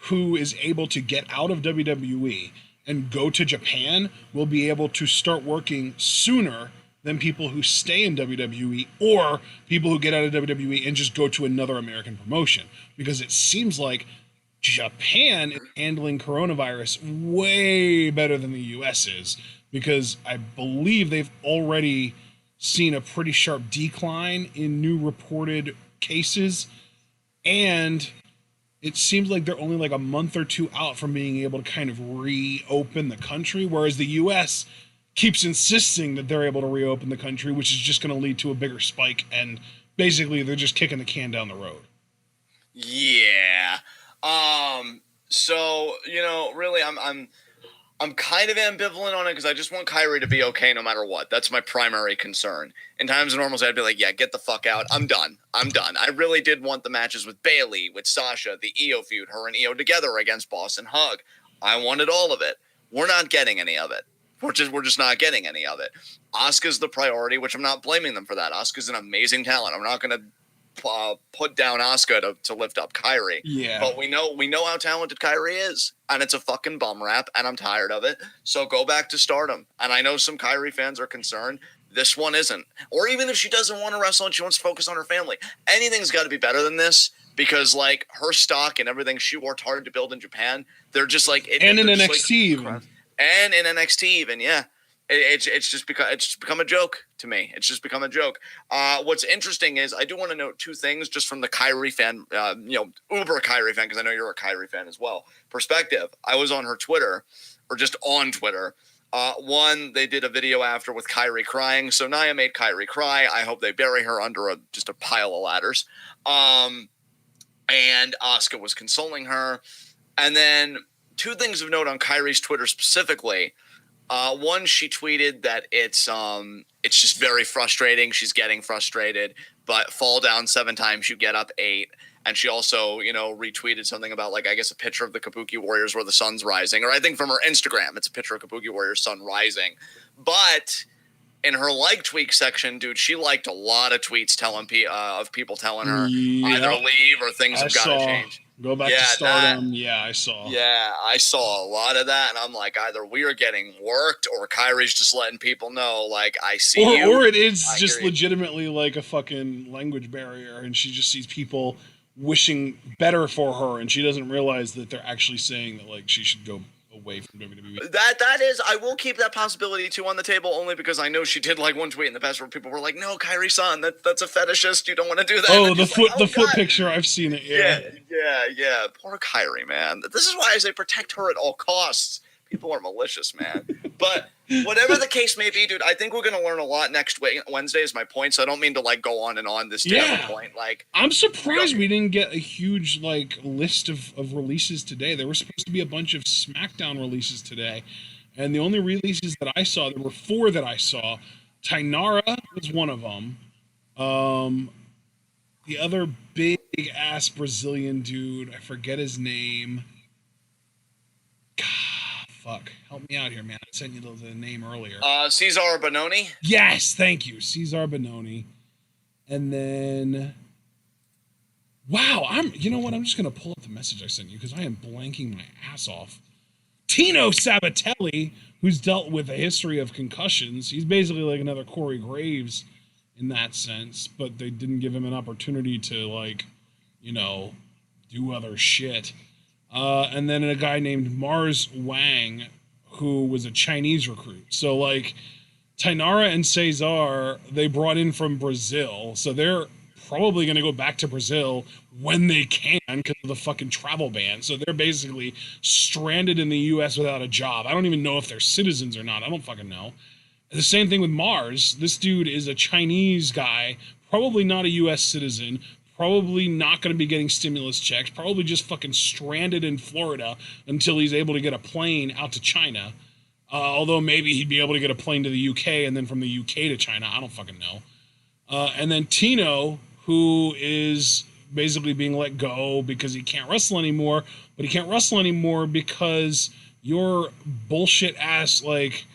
who is able to get out of WWE and go to Japan will be able to start working sooner than people who stay in WWE or people who get out of WWE and just go to another American promotion, because it seems like Japan is handling coronavirus way better than the US is, because I believe they've already seen a pretty sharp decline in new reported cases, and it seems like they're only like a month or two out from being able to kind of reopen the country, whereas the US keeps insisting that they're able to reopen the country, which is just going to lead to a bigger spike, and basically they're just kicking the can down the road. Yeah. So, you know, really I'm kind of ambivalent on it, because I just want Kairi to be okay no matter what. That's my primary concern. In times of normalcy, I'd be like, yeah, get the fuck out. I'm done. I really did want the matches with Bayley, with Sasha, the Io feud, her and Io together against Boss and Hug. I wanted all of it. We're not getting any of it. We're just not getting any of it. Asuka's the priority, which I'm not blaming them for that. Asuka's an amazing talent. I'm not going to put down Asuka to lift up Kairi. Yeah. But we know how talented Kairi is, and it's a fucking bum rap, and I'm tired of it. So go back to Stardom. And I know some Kairi fans are concerned. This one isn't. Or even if she doesn't want to wrestle and she wants to focus on her family, anything's got to be better than this, because like her stock and everything she worked hard to build in Japan, they're just like and in NXT even. And in NXT even, yeah. It's just become a joke to me. It's just become a joke. What's interesting is I do want to note two things just from the Kairi fan, uber Kairi fan, because I know you're a Kairi fan as well, perspective. I was on her Twitter, or just on Twitter. One, they did a video after with Kairi crying. So Nia made Kairi cry. I hope they bury her under just a pile of ladders. And Asuka was consoling her. And then two things of note on Kairi's Twitter specifically. One, she tweeted that it's just very frustrating. She's getting frustrated, but fall down 7 times, you get up 8. And she also, retweeted something about, like, I guess a picture of the Kabuki Warriors where the sun's rising. Or I think from her Instagram, it's a picture of Kabuki Warriors sun rising. But in her like tweak section, dude, she liked a lot of tweets telling of people telling her either leave or things have got to change. Go back to Stardom. I saw. Yeah, I saw a lot of that, and I'm like, either we are getting worked or Kyrie's just letting people know, like, I see you. Or it is just legitimately like a fucking language barrier, and she just sees people wishing better for her, and she doesn't realize that they're actually saying that, like, she should go away from WWE. That is, I will keep that possibility too on the table, only because I know she did like one tweet in the past where people were like, "No, Kyrie-san, that's a fetishist. You don't want to do that." Oh, the foot picture. I've seen it. Yeah. Poor Kyrie, man. This is why I say protect her at all costs. People are malicious, man. But whatever the case may be, dude, I think we're going to learn a lot next Wednesday is my point. So I don't mean to like go on and on this point. Like, I'm surprised we didn't get a huge like list of releases today. There were supposed to be a bunch of SmackDown releases today. And the only releases that I saw, there were 4 that I saw. Tainara was one of them. The other big ass Brazilian dude, I forget his name. Fuck. Help me out here, man. I sent you the name earlier. Cesar Bononi? Yes, thank you. Cesar Bononi. And then... Wow, you know what? I'm just going to pull up the message I sent you because I am blanking my ass off. Tino Sabatelli, who's dealt with a history of concussions. He's basically like another Corey Graves in that sense, but they didn't give him an opportunity to, like, you know, do other shit. And then a guy named Mars Wang, who was a Chinese recruit. So, like, Tainara and Cesar, they brought in from Brazil. So they're probably going to go back to Brazil when they can because of the fucking travel ban. So they're basically stranded in the U.S. without a job. I don't even know if they're citizens or not. I don't fucking know. The same thing with Mars. This dude is a Chinese guy, probably not a U.S. citizen, probably not going to be getting stimulus checks, probably just fucking stranded in Florida until he's able to get a plane out to China. Although maybe he'd be able to get a plane to the UK and then from the UK to China. I don't fucking know. And then Tino, who is basically being let go because he can't wrestle anymore, but he can't wrestle anymore because your bullshit ass, like,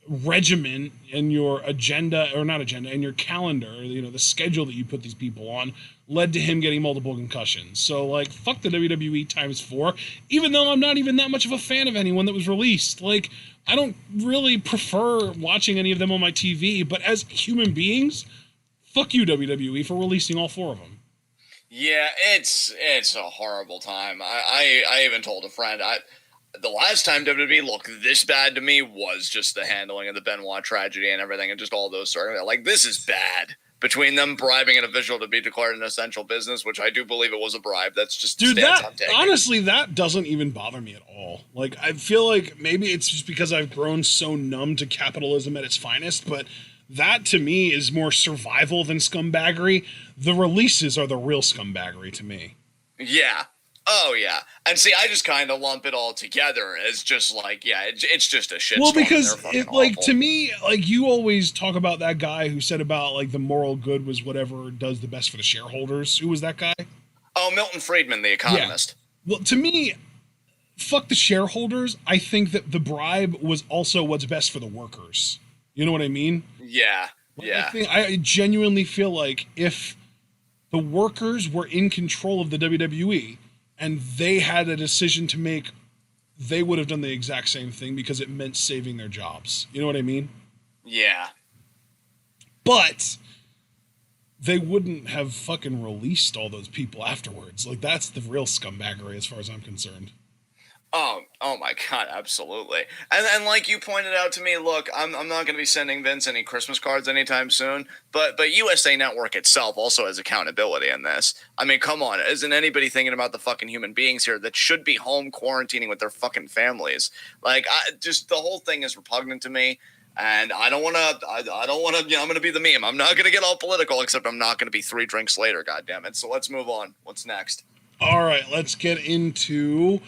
regimen and your agenda, or not agenda, and your calendar, you know, the schedule that you put these people on led to him getting multiple concussions. So, like, fuck the WWE times 4, even though I'm not even that much of a fan of anyone that was released. Like, I don't really prefer watching any of them on my TV, but as human beings, fuck you, WWE, for releasing all 4 of them. Yeah, it's a horrible time. I even told a friend, the last time WWE looked this bad to me was just the handling of the Benoit tragedy and everything, and just all those sort of, like, this is bad. Between them bribing an official to be declared an essential business, which I do believe it was a bribe. That's just dude. Honestly, that doesn't even bother me at all. Like, I feel like maybe it's just because I've grown so numb to capitalism at its finest, but that to me is more survival than scumbaggery. The releases are the real scumbaggery to me. Yeah. Oh, yeah. And see, I just kind of lump it all together as just like, yeah, it's just a shit. Well, because to me, like, you always talk about that guy who said about, like, the moral good was whatever does the best for the shareholders. Who was that guy? Oh, Milton Friedman, the economist. Yeah. Well, to me, fuck the shareholders. I think that the bribe was also what's best for the workers. You know what I mean? Yeah. Yeah. I genuinely feel like if the workers were in control of the WWE, and they had a decision to make, they would have done the exact same thing because it meant saving their jobs. You know what I mean? Yeah. But they wouldn't have fucking released all those people afterwards. Like, that's the real scumbaggery as far as I'm concerned. Oh my God, absolutely. And like you pointed out to me, look, I'm not going to be sending Vince any Christmas cards anytime soon, but USA Network itself also has accountability in this. I mean, come on, isn't anybody thinking about the fucking human beings here that should be home quarantining with their fucking families? Like, just the whole thing is repugnant to me. And I don't want to, I'm going to be the meme. I'm not going to get all political, except I'm not going to be 3 drinks later, goddammit. So let's move on. What's next? All right, let's get into...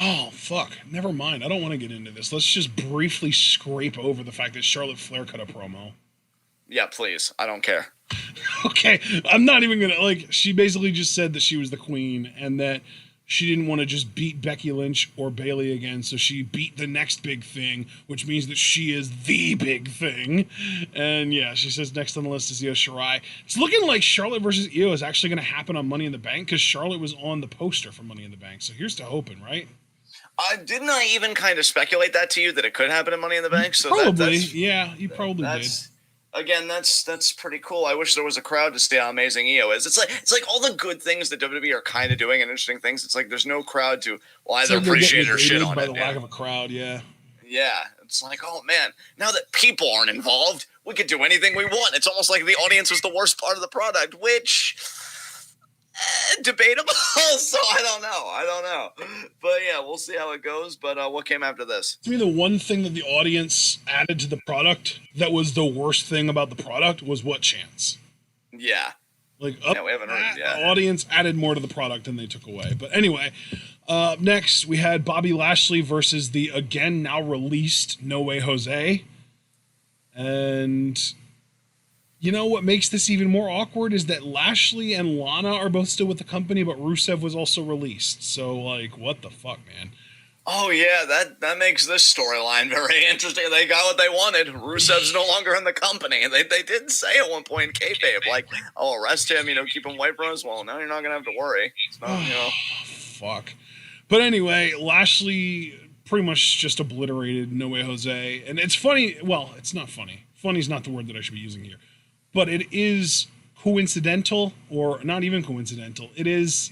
Oh, fuck. Never mind. I don't want to get into this. Let's just briefly scrape over the fact that Charlotte Flair cut a promo. Yeah, please. I don't care. Okay. I'm not even going to, like, she basically just said that she was the queen and that she didn't want to just beat Becky Lynch or Bayley again, so she beat the next big thing, which means that she is the big thing. And yeah, she says next on the list is Io Shirai. It's looking like Charlotte versus Io is actually going to happen on Money in the Bank, because Charlotte was on the poster for Money in the Bank. So here's to hoping, right? Didn't I even kind of speculate that to you, that it could happen in Money in the Bank? So probably, yeah, you probably did. Again, that's pretty cool. I wish there was a crowd to see how amazing Io is. It's like all the good things that WWE are kind of doing and interesting things. It's like there's no crowd to either appreciate or shit on by it. The lack of a crowd, yeah. Yeah, it's like, oh man, now that people aren't involved, we could do anything we want. It's almost like the audience was the worst part of the product, which debatable. So I don't know. But yeah, we'll see how it goes. But what came after this? To me, the one thing that the audience added to the product that was the worst thing about the product was what chance. Yeah. Like, we haven't heard. Yeah. The audience added more to the product than they took away. But anyway, next we had Bobby Lashley versus the again now released No Way Jose. And you know what makes this even more awkward is that Lashley and Lana are both still with the company, but Rusev was also released. So, like, what the fuck, man? Oh, yeah, that makes this storyline very interesting. They got what they wanted. Rusev's no longer in the company. And they did say at one point in kayfabe, like, oh, arrest him, keep him away from us. Well, now you're not going to have to worry. It's not, Fuck. But anyway, Lashley pretty much just obliterated No Way Jose. And it's funny. Well, it's not funny. Funny's not the word that I should be using here. But it is coincidental, or not even coincidental. It is,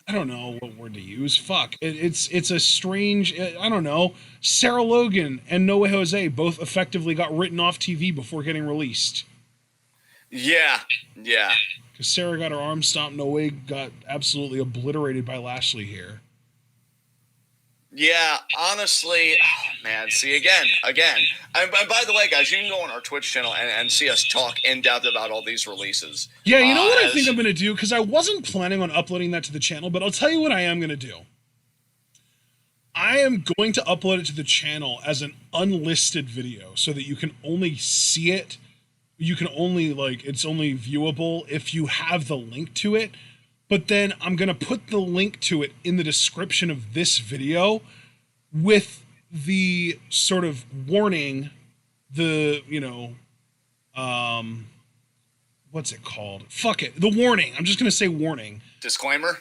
I don't know what word to use. Fuck. It's a strange, I don't know. Sarah Logan and No Way Jose both effectively got written off TV before getting released. Yeah. Because Sarah got her arm stomped, No Way got absolutely obliterated by Lashley here. Yeah, honestly, man, see, again. And by the way, guys, you can go on our Twitch channel and see us talk in depth about all these releases. Yeah, you know what I think I'm going to do? Because I wasn't planning on uploading that to the channel, but I'll tell you what I am going to do. I am going to upload it to the channel as an unlisted video so that you can only see it. You can only, it's only viewable if you have the link to it. But then I'm going to put the link to it in the description of this video with the sort of warning, what's it called? Fuck it. The warning. I'm just going to say warning. Disclaimer?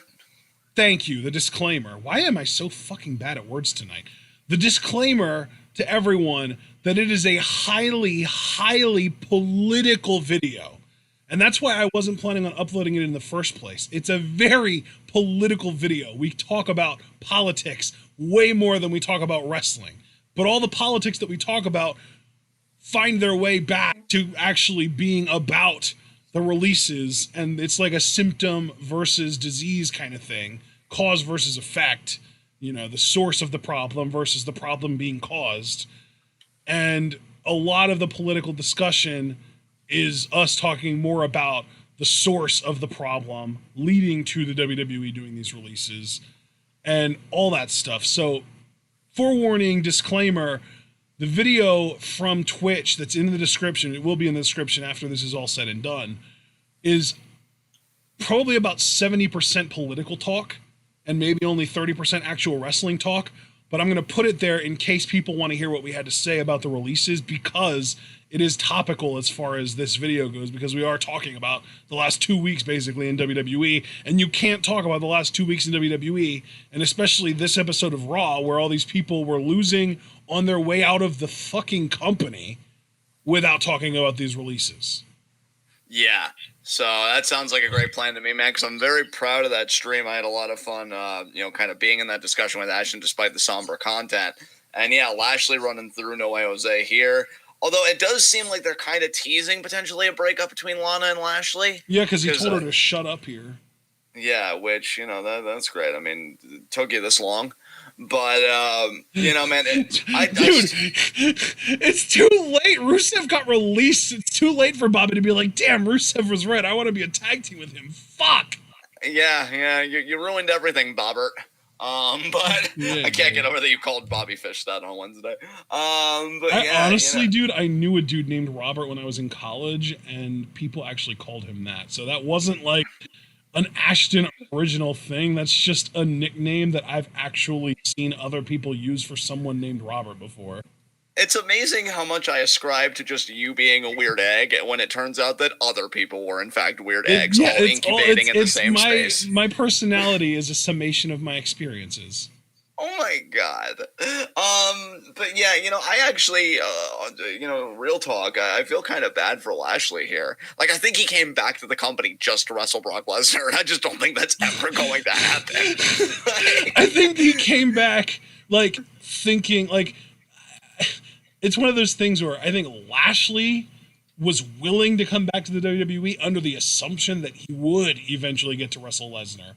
Thank you. The disclaimer. Why am I so fucking bad at words tonight? The disclaimer to everyone that it is a highly, highly political video. And that's why I wasn't planning on uploading it in the first place. It's a very political video. We talk about politics way more than we talk about wrestling. But all the politics that we talk about find their way back to actually being about the releases. And it's like a symptom versus disease kind of thing. Cause versus effect. The source of the problem versus the problem being caused. And a lot of the political discussion is us talking more about the source of the problem leading to the WWE doing these releases and all that stuff. So, forewarning, disclaimer, the video from Twitch that's in the description, it will be in the description after this is all said and done, is probably about 70% political talk and maybe only 30% actual wrestling talk. But I'm going to put it there in case people want to hear what we had to say about the releases, because it is topical as far as this video goes, because we are talking about the last 2 weeks basically in WWE, and you can't talk about the last 2 weeks in WWE, and especially this episode of Raw where all these people were losing on their way out of the fucking company without talking about these releases. Yeah. So that sounds like a great plan to me, man, because I'm very proud of that stream. I had a lot of fun, kind of being in that discussion with Ashton despite the somber content. And yeah, Lashley running through No Way Jose here. Although it does seem like they're kind of teasing potentially a breakup between Lana and Lashley. Yeah, because he told her to shut up here. Yeah, which, that's great. I mean, it took you this long. But, man, it's too late. Rusev got released. It's too late for Bobby to be like, damn, Rusev was right. I want to be a tag team with him. Fuck. Yeah, you ruined everything, Bobbert. But yeah, I can't get over that you called Bobby Fish that on Wednesday. Honestly, dude, I knew a dude named Robert when I was in college, and people actually called him that. So that wasn't like an Ashton original thing. That's just a nickname that I've actually seen other people use for someone named Robert before. It's amazing how much I ascribe to just you being a weird egg when it turns out that other people were in fact weird eggs, all incubating in the same space. My personality is a summation of my experiences. Oh my god. But yeah, I actually, real talk, I feel kind of bad for Lashley here. Like, I think he came back to the company just to wrestle Brock Lesnar, and I just don't think that's ever going to happen. I think he came back, like, thinking, like, it's one of those things where I think Lashley was willing to come back to the WWE under the assumption that he would eventually get to wrestle Lesnar.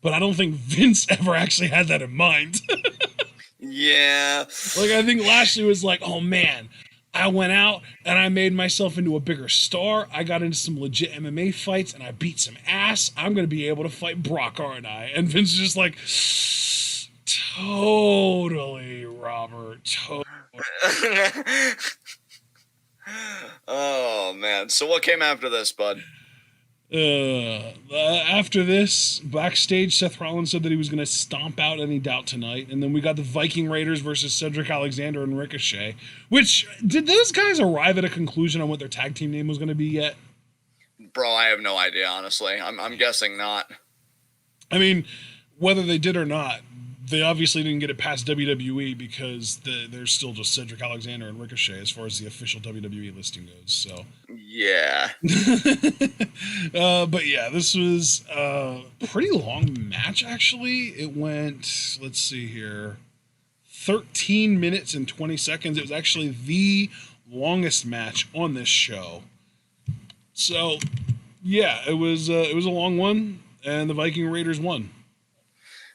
But I don't think Vince ever actually had that in mind. Yeah. Like, I think Lashley was like, oh man, I went out and I made myself into a bigger star. I got into some legit MMA fights and I beat some ass. I'm going to be able to fight Brock, aren't I? And Vince is just like, totally, Robert, totally. Oh, man. So what came after this, bud? After this, backstage, Seth Rollins said that he was going to stomp out any doubt tonight. And then we got the Viking Raiders versus Cedric Alexander and Ricochet. Which, did those guys arrive at a conclusion on what their tag team name was going to be yet? Bro, I have no idea, honestly. I'm guessing not. I mean, whether they did or not, they obviously didn't get it past WWE because they're still just Cedric Alexander and Ricochet as far as the official WWE listing goes. So yeah. But yeah, this was a pretty long match, actually. It went, let's see here, 13 minutes and 20 seconds. It was actually the longest match on this show. So yeah, it was a long one, and the Viking Raiders won.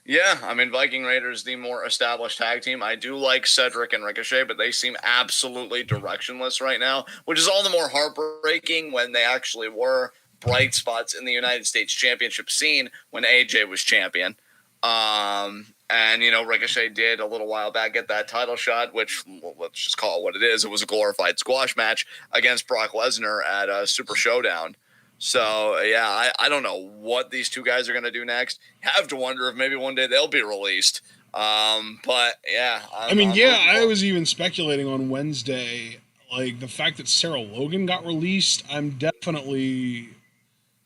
Yeah, I mean, Viking Raiders, the more established tag team. I do like Cedric and Ricochet, but they seem absolutely directionless right now, which is all the more heartbreaking when they actually were bright spots in the United States Championship scene when AJ was champion. And, Ricochet did a little while back get that title shot, which, let's just call it what it is. It was a glorified squash match against Brock Lesnar at Super Showdown. So, yeah, I don't know what these two guys are going to do next. Have to wonder if maybe one day they'll be released. But, yeah. I was even speculating on Wednesday, like, the fact that Sarah Logan got released. I'm definitely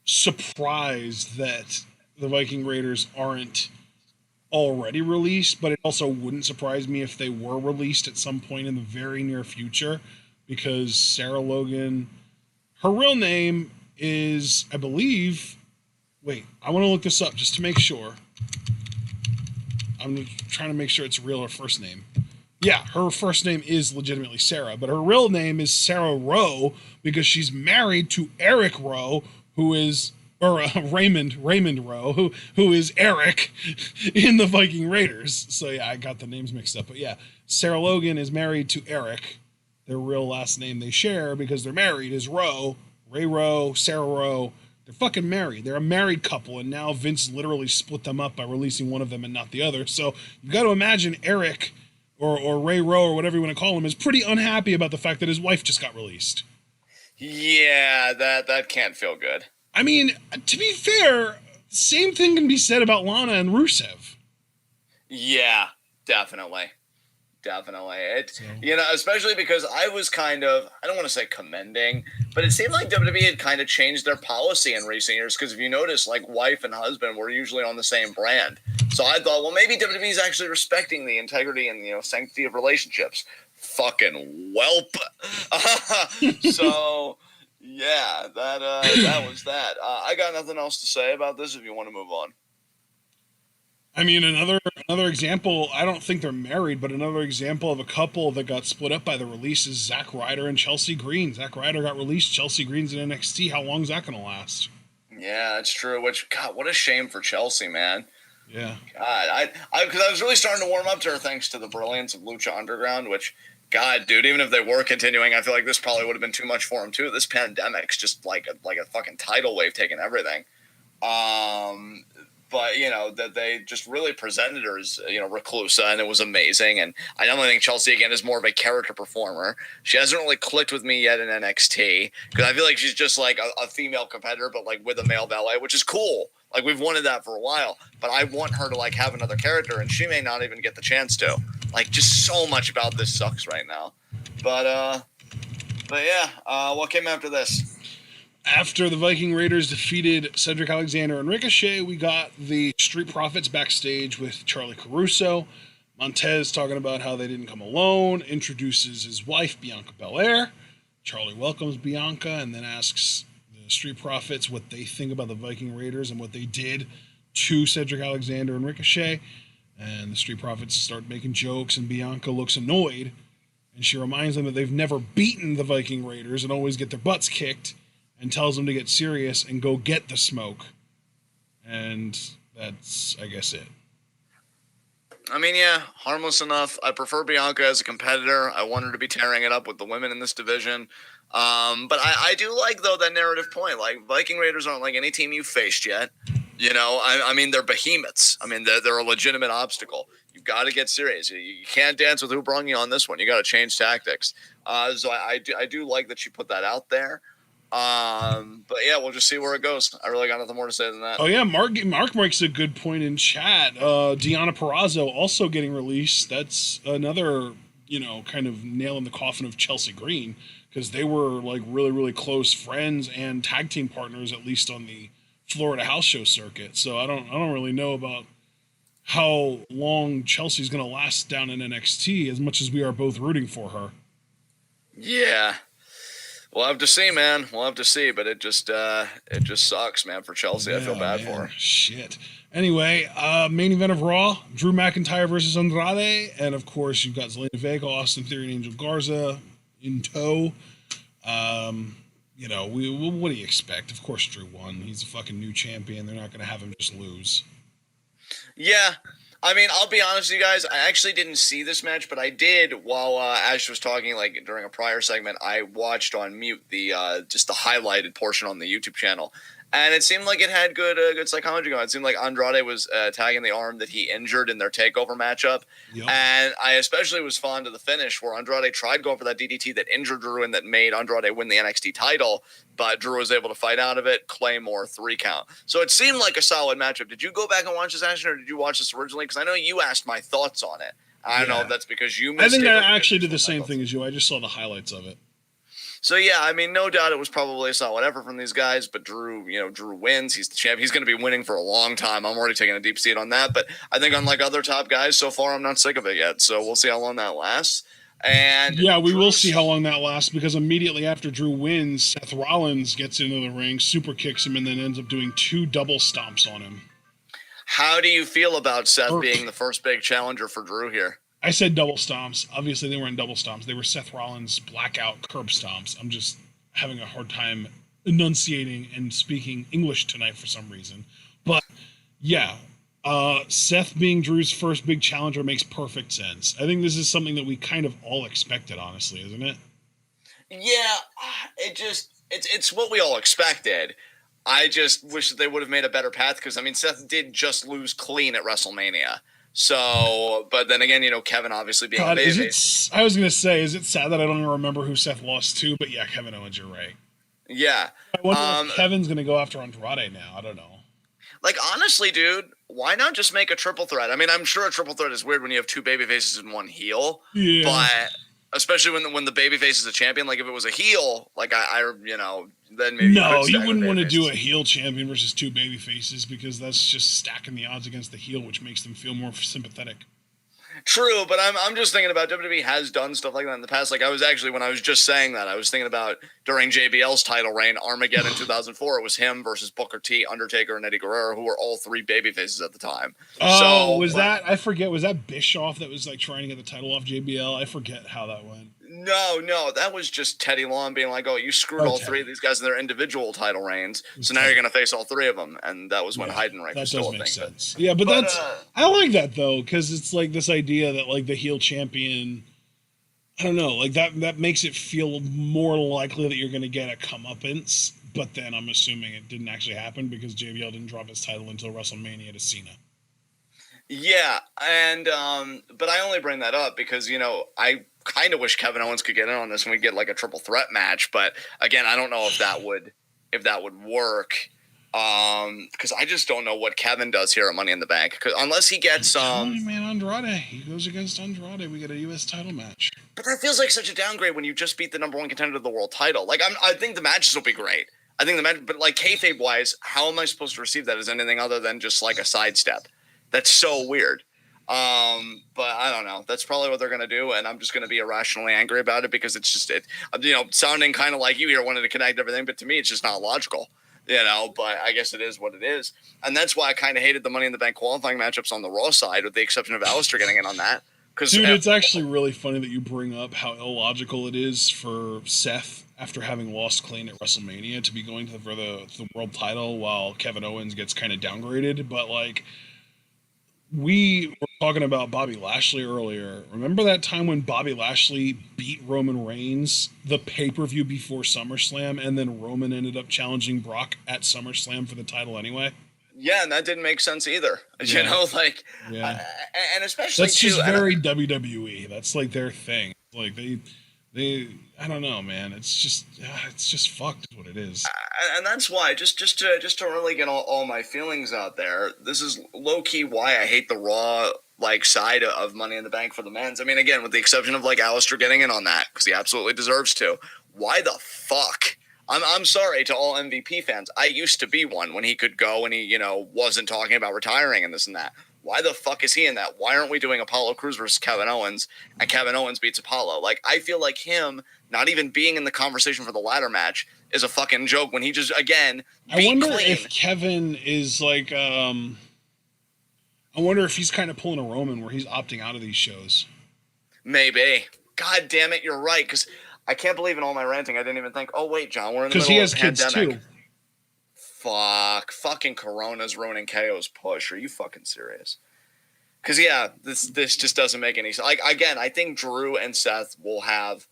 surprised that the Viking Raiders aren't already released, but it also wouldn't surprise me if they were released at some point in the very near future, because Sarah Logan, her real name is, I believe, wait, I want to look this up just to make sure. I'm trying to make sure it's real, her first name. Yeah, her first name is legitimately Sarah, but her real name is Sarah Rowe because she's married to Eric Rowe, who is, or Raymond Rowe, who is Eric in the Viking Raiders. So yeah, I got the names mixed up, but yeah, Sarah Logan is married to Eric. Their real last name they share because they're married is Rowe. Ray Rowe, Sarah Rowe, they're fucking married. They're a married couple, and now Vince literally split them up by releasing one of them and not the other. So you've got to imagine Eric or Ray Rowe or whatever you want to call him is pretty unhappy about the fact that his wife just got released. Yeah, that can't feel good. I mean, to be fair, same thing can be said about Lana and Rusev. Yeah, definitely. Especially because I was kind of, I don't want to say commending, but it seemed like WWE had kind of changed their policy in recent years, because if you notice, like, wife and husband were usually on the same brand. So I thought, well, maybe WWE is actually respecting the integrity and, sanctity of relationships. Fucking whelp. So, yeah, that was that. I got nothing else to say about this if you want to move on. I mean, another example, I don't think they're married, but another example of a couple that got split up by the release is Zack Ryder and Chelsea Green. Zack Ryder got released, Chelsea Green's in NXT. How long is that going to last? Yeah, that's true. Which, God, what a shame for Chelsea, man. Yeah. God, because I was really starting to warm up to her thanks to the brilliance of Lucha Underground, which, God, dude, even if they were continuing, I feel like this probably would have been too much for them, too. This pandemic's just like a fucking tidal wave taking everything. but that they just really presented her as reclusa, and it was amazing. And I definitely think Chelsea again is more of a character performer. She hasn't really clicked with me yet in NXT because I feel like she's just like a female competitor, but like with a male valet, which is cool. Like we've wanted that for a while, but I want her to like have another character, and she may not even get the chance to. Like just so much about this sucks right now. But yeah, what came after this? After the Viking Raiders defeated Cedric Alexander and Ricochet, we got the Street Profits backstage with Charlie Caruso. Montez talking about how they didn't come alone, introduces his wife, Bianca Belair. Charlie welcomes Bianca and then asks the Street Profits what they think about the Viking Raiders and what they did to Cedric Alexander and Ricochet. And the Street Profits start making jokes, and Bianca looks annoyed. And she reminds them that they've never beaten the Viking Raiders and always get their butts kicked, and tells them to get serious and go get the smoke. And that's, I guess, it. I mean, yeah, harmless enough. I prefer Bianca as a competitor. I want her to be tearing it up with the women in this division. But I do like, though, that narrative point. Like, Viking Raiders aren't like any team you've faced yet. I mean, they're behemoths. I mean, they're a legitimate obstacle. You've got to get serious. You can't dance with who brung you on this one. You got to change tactics. So I do like that she put that out there. But yeah, we'll just see where it goes. I really got nothing more to say than that. Oh yeah, Mark makes a good point in chat. Deonna Purrazzo also getting released. That's another, kind of nail in the coffin of Chelsea Green, because they were like really, really close friends and tag team partners, at least on the Florida house show circuit. So I don't really know about how long Chelsea's going to last down in NXT, as much as we are both rooting for her. Yeah. We'll have to see, man. We'll have to see, but it just sucks, man, for Chelsea. Yeah, I feel bad for her. Shit. Anyway, main event of Raw: Drew McIntyre versus Andrade, and of course you've got Zelina Vega, Austin Theory, and Angel Garza in tow. What do you expect? Of course, Drew won. He's a fucking new champion. They're not going to have him just lose. Yeah. I mean, I'll be honest with you guys. I actually didn't see this match, but I did while Ash was talking, like during a prior segment. I watched on mute the just the highlighted portion on the YouTube channel, and it seemed like it had good psychology going. It seemed like Andrade was tagging the arm that he injured in their takeover matchup, yep. And I especially was fond of the finish where Andrade tried going for that DDT that injured Drew and that made Andrade win the NXT title. But Drew was able to fight out of it, Claymore 3 count. So it seemed like a solid matchup. Did you go back and watch this action, or did you watch this originally? Because I know you asked my thoughts on it. I don't know if that's because you missed it. I think I actually did the same thing as you. I just saw the highlights of it. So, yeah, I mean, no doubt it was probably a solid effort from these guys, but Drew wins. He's the champ. He's going to be winning for a long time. I'm already taking a deep seat on that. But I think unlike other top guys, so far I'm not sick of it yet. So we'll see how long that lasts. And yeah, we will see how long that lasts, because immediately after Drew wins, Seth Rollins gets into the ring, super kicks him, and then ends up doing 2 double stomps on him. How do you feel about Seth being the first big challenger for Drew here? I said double stomps. Obviously, they weren't double stomps. They were Seth Rollins' blackout curb stomps. I'm just having a hard time enunciating and speaking English tonight for some reason. But yeah. Seth being Drew's first big challenger makes perfect sense. I think this is something that we kind of all expected, honestly, isn't it? Yeah, it's what we all expected. I just wish that they would have made a better path, because, I mean, Seth did just lose clean at WrestleMania. So, but then again, Kevin obviously being a babyface. I was going to say, is it sad that I don't even remember who Seth lost to? But yeah, Kevin Owens, you're right. Yeah. I wonder if Kevin's going to go after Andrade now. I don't know. Like, honestly, dude, why not just make a triple threat? I mean, I'm sure a triple threat is weird when you have 2 baby faces and 1 heel. Yeah. But especially when the baby face is a champion, like if it was a heel, like then maybe you wouldn't want to do a heel champion versus 2 baby faces, because that's just stacking the odds against the heel, which makes them feel more sympathetic. True, but I'm just thinking about WWE has done stuff like that in the past. Like I was actually, when I was just saying that, I was thinking about during JBL's title reign, Armageddon 2004. It was him versus Booker T, Undertaker, and Eddie Guerrero, who were all 3 babyfaces at the time. Oh, that? I forget. Was that Bischoff that was like trying to get the title off JBL? I forget how that went. No, that was just Teddy Long being like, "Oh, you screwed all 3 of these guys in their individual title reigns, so now you're going to face all 3 of them." And that was when Heidenreich was still a thing. That does make sense. Yeah, but that's I like that though, because it's like this idea that like the heel champion, I don't know, like that makes it feel more likely that you're going to get a comeuppance. but then I'm assuming it didn't actually happen because JBL didn't drop his title until WrestleMania to Cena. Yeah, and but I only bring that up because I kind of wish Kevin Owens could get in on this and we get like a triple threat match. But again, I don't know if that would work. Because I just don't know what Kevin does here at Money in the Bank. Unless he gets man, Andrade. He goes against Andrade. We get a U.S. title match. But that feels like such a downgrade when you just beat the number one contender of the world title. Like I think the matches will be great. I think the match, but like kayfabe wise, how am I supposed to receive that as anything other than just like a sidestep? That's so weird. But I don't know. That's probably what they're gonna do, and I'm just gonna be irrationally angry about it because it's just sounding kind of like you here, wanting to connect everything, but to me, it's just not logical. But I guess it is what it is. And that's why I kind of hated the Money in the Bank qualifying matchups on the Raw side, with the exception of Alistair getting in on that. Dude, it's actually really funny that you bring up how illogical it is for Seth, after having lost clean at WrestleMania, to be going for the world title while Kevin Owens gets kind of downgraded. But, like, we were talking about Bobby Lashley earlier. Remember that time when Bobby Lashley beat Roman Reigns the pay-per-view before SummerSlam, and then Roman ended up challenging Brock at SummerSlam for the title anyway? Yeah, and that didn't make sense either. Yeah. And especially that's just very WWE. That's like their thing. Like they I don't know, man. It's just fucked is what it is. And that's why just to really get all my feelings out there, this is low key why I hate the Raw like side of Money in the Bank for the men's. I mean, again, with the exception of like Alistair getting in on that because he absolutely deserves to. Why the fuck? I'm sorry to all MVP fans. I used to be one when he could go and he wasn't talking about retiring and this and that. Why the fuck is he in that? Why aren't we doing Apollo Crews versus Kevin Owens and Kevin Owens beats Apollo? Like, I feel like him not even being in the conversation for the ladder match is a fucking joke when he just, again, I wonder if Kevin is like, I wonder if he's kind of pulling a Roman where he's opting out of these shows. Maybe. God damn it, you're right. Because I can't believe in all my ranting, I didn't even think, oh, wait, John, we're in the middle of a pandemic. Because he has kids, too. Fucking Corona's ruining KO's push. Are you fucking serious? Because, yeah, this just doesn't make any sense. Like, again, I think Drew and Seth will have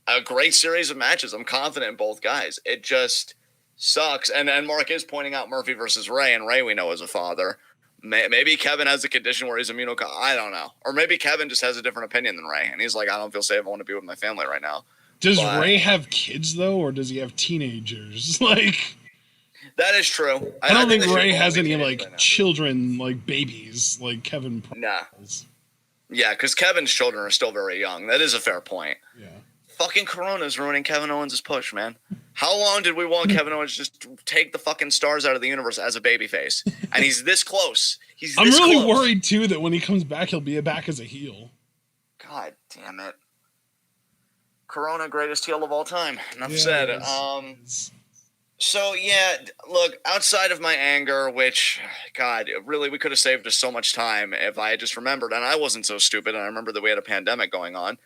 a great series of matches. I'm confident in both guys. It just sucks. And Mark is pointing out Murphy versus Ray, and Ray we know is a father. Maybe Kevin has a condition where he's immunocompromised. I don't know. Or maybe Kevin just has a different opinion than Ray, and he's like, I don't feel safe. I want to be with my family right now. Does Ray have kids, though, or does he have teenagers? Like... That is true. I don't think Ray has any like children, like babies, like Kevin. Nah. Yeah, because Kevin's children are still very young. That is a fair point. Yeah. Fucking Corona's ruining Kevin Owens' push, man. How long did we want Kevin Owens just to take the fucking stars out of the universe as a babyface? And he's this close. I'm really worried too that when he comes back, he'll be back as a heel. God damn it. Corona, greatest heel of all time. Enough said. So, yeah, look, outside of my anger, which, God, really, we could have saved us so much time if I had just remembered, and I wasn't so stupid, and I remember that we had a pandemic going on.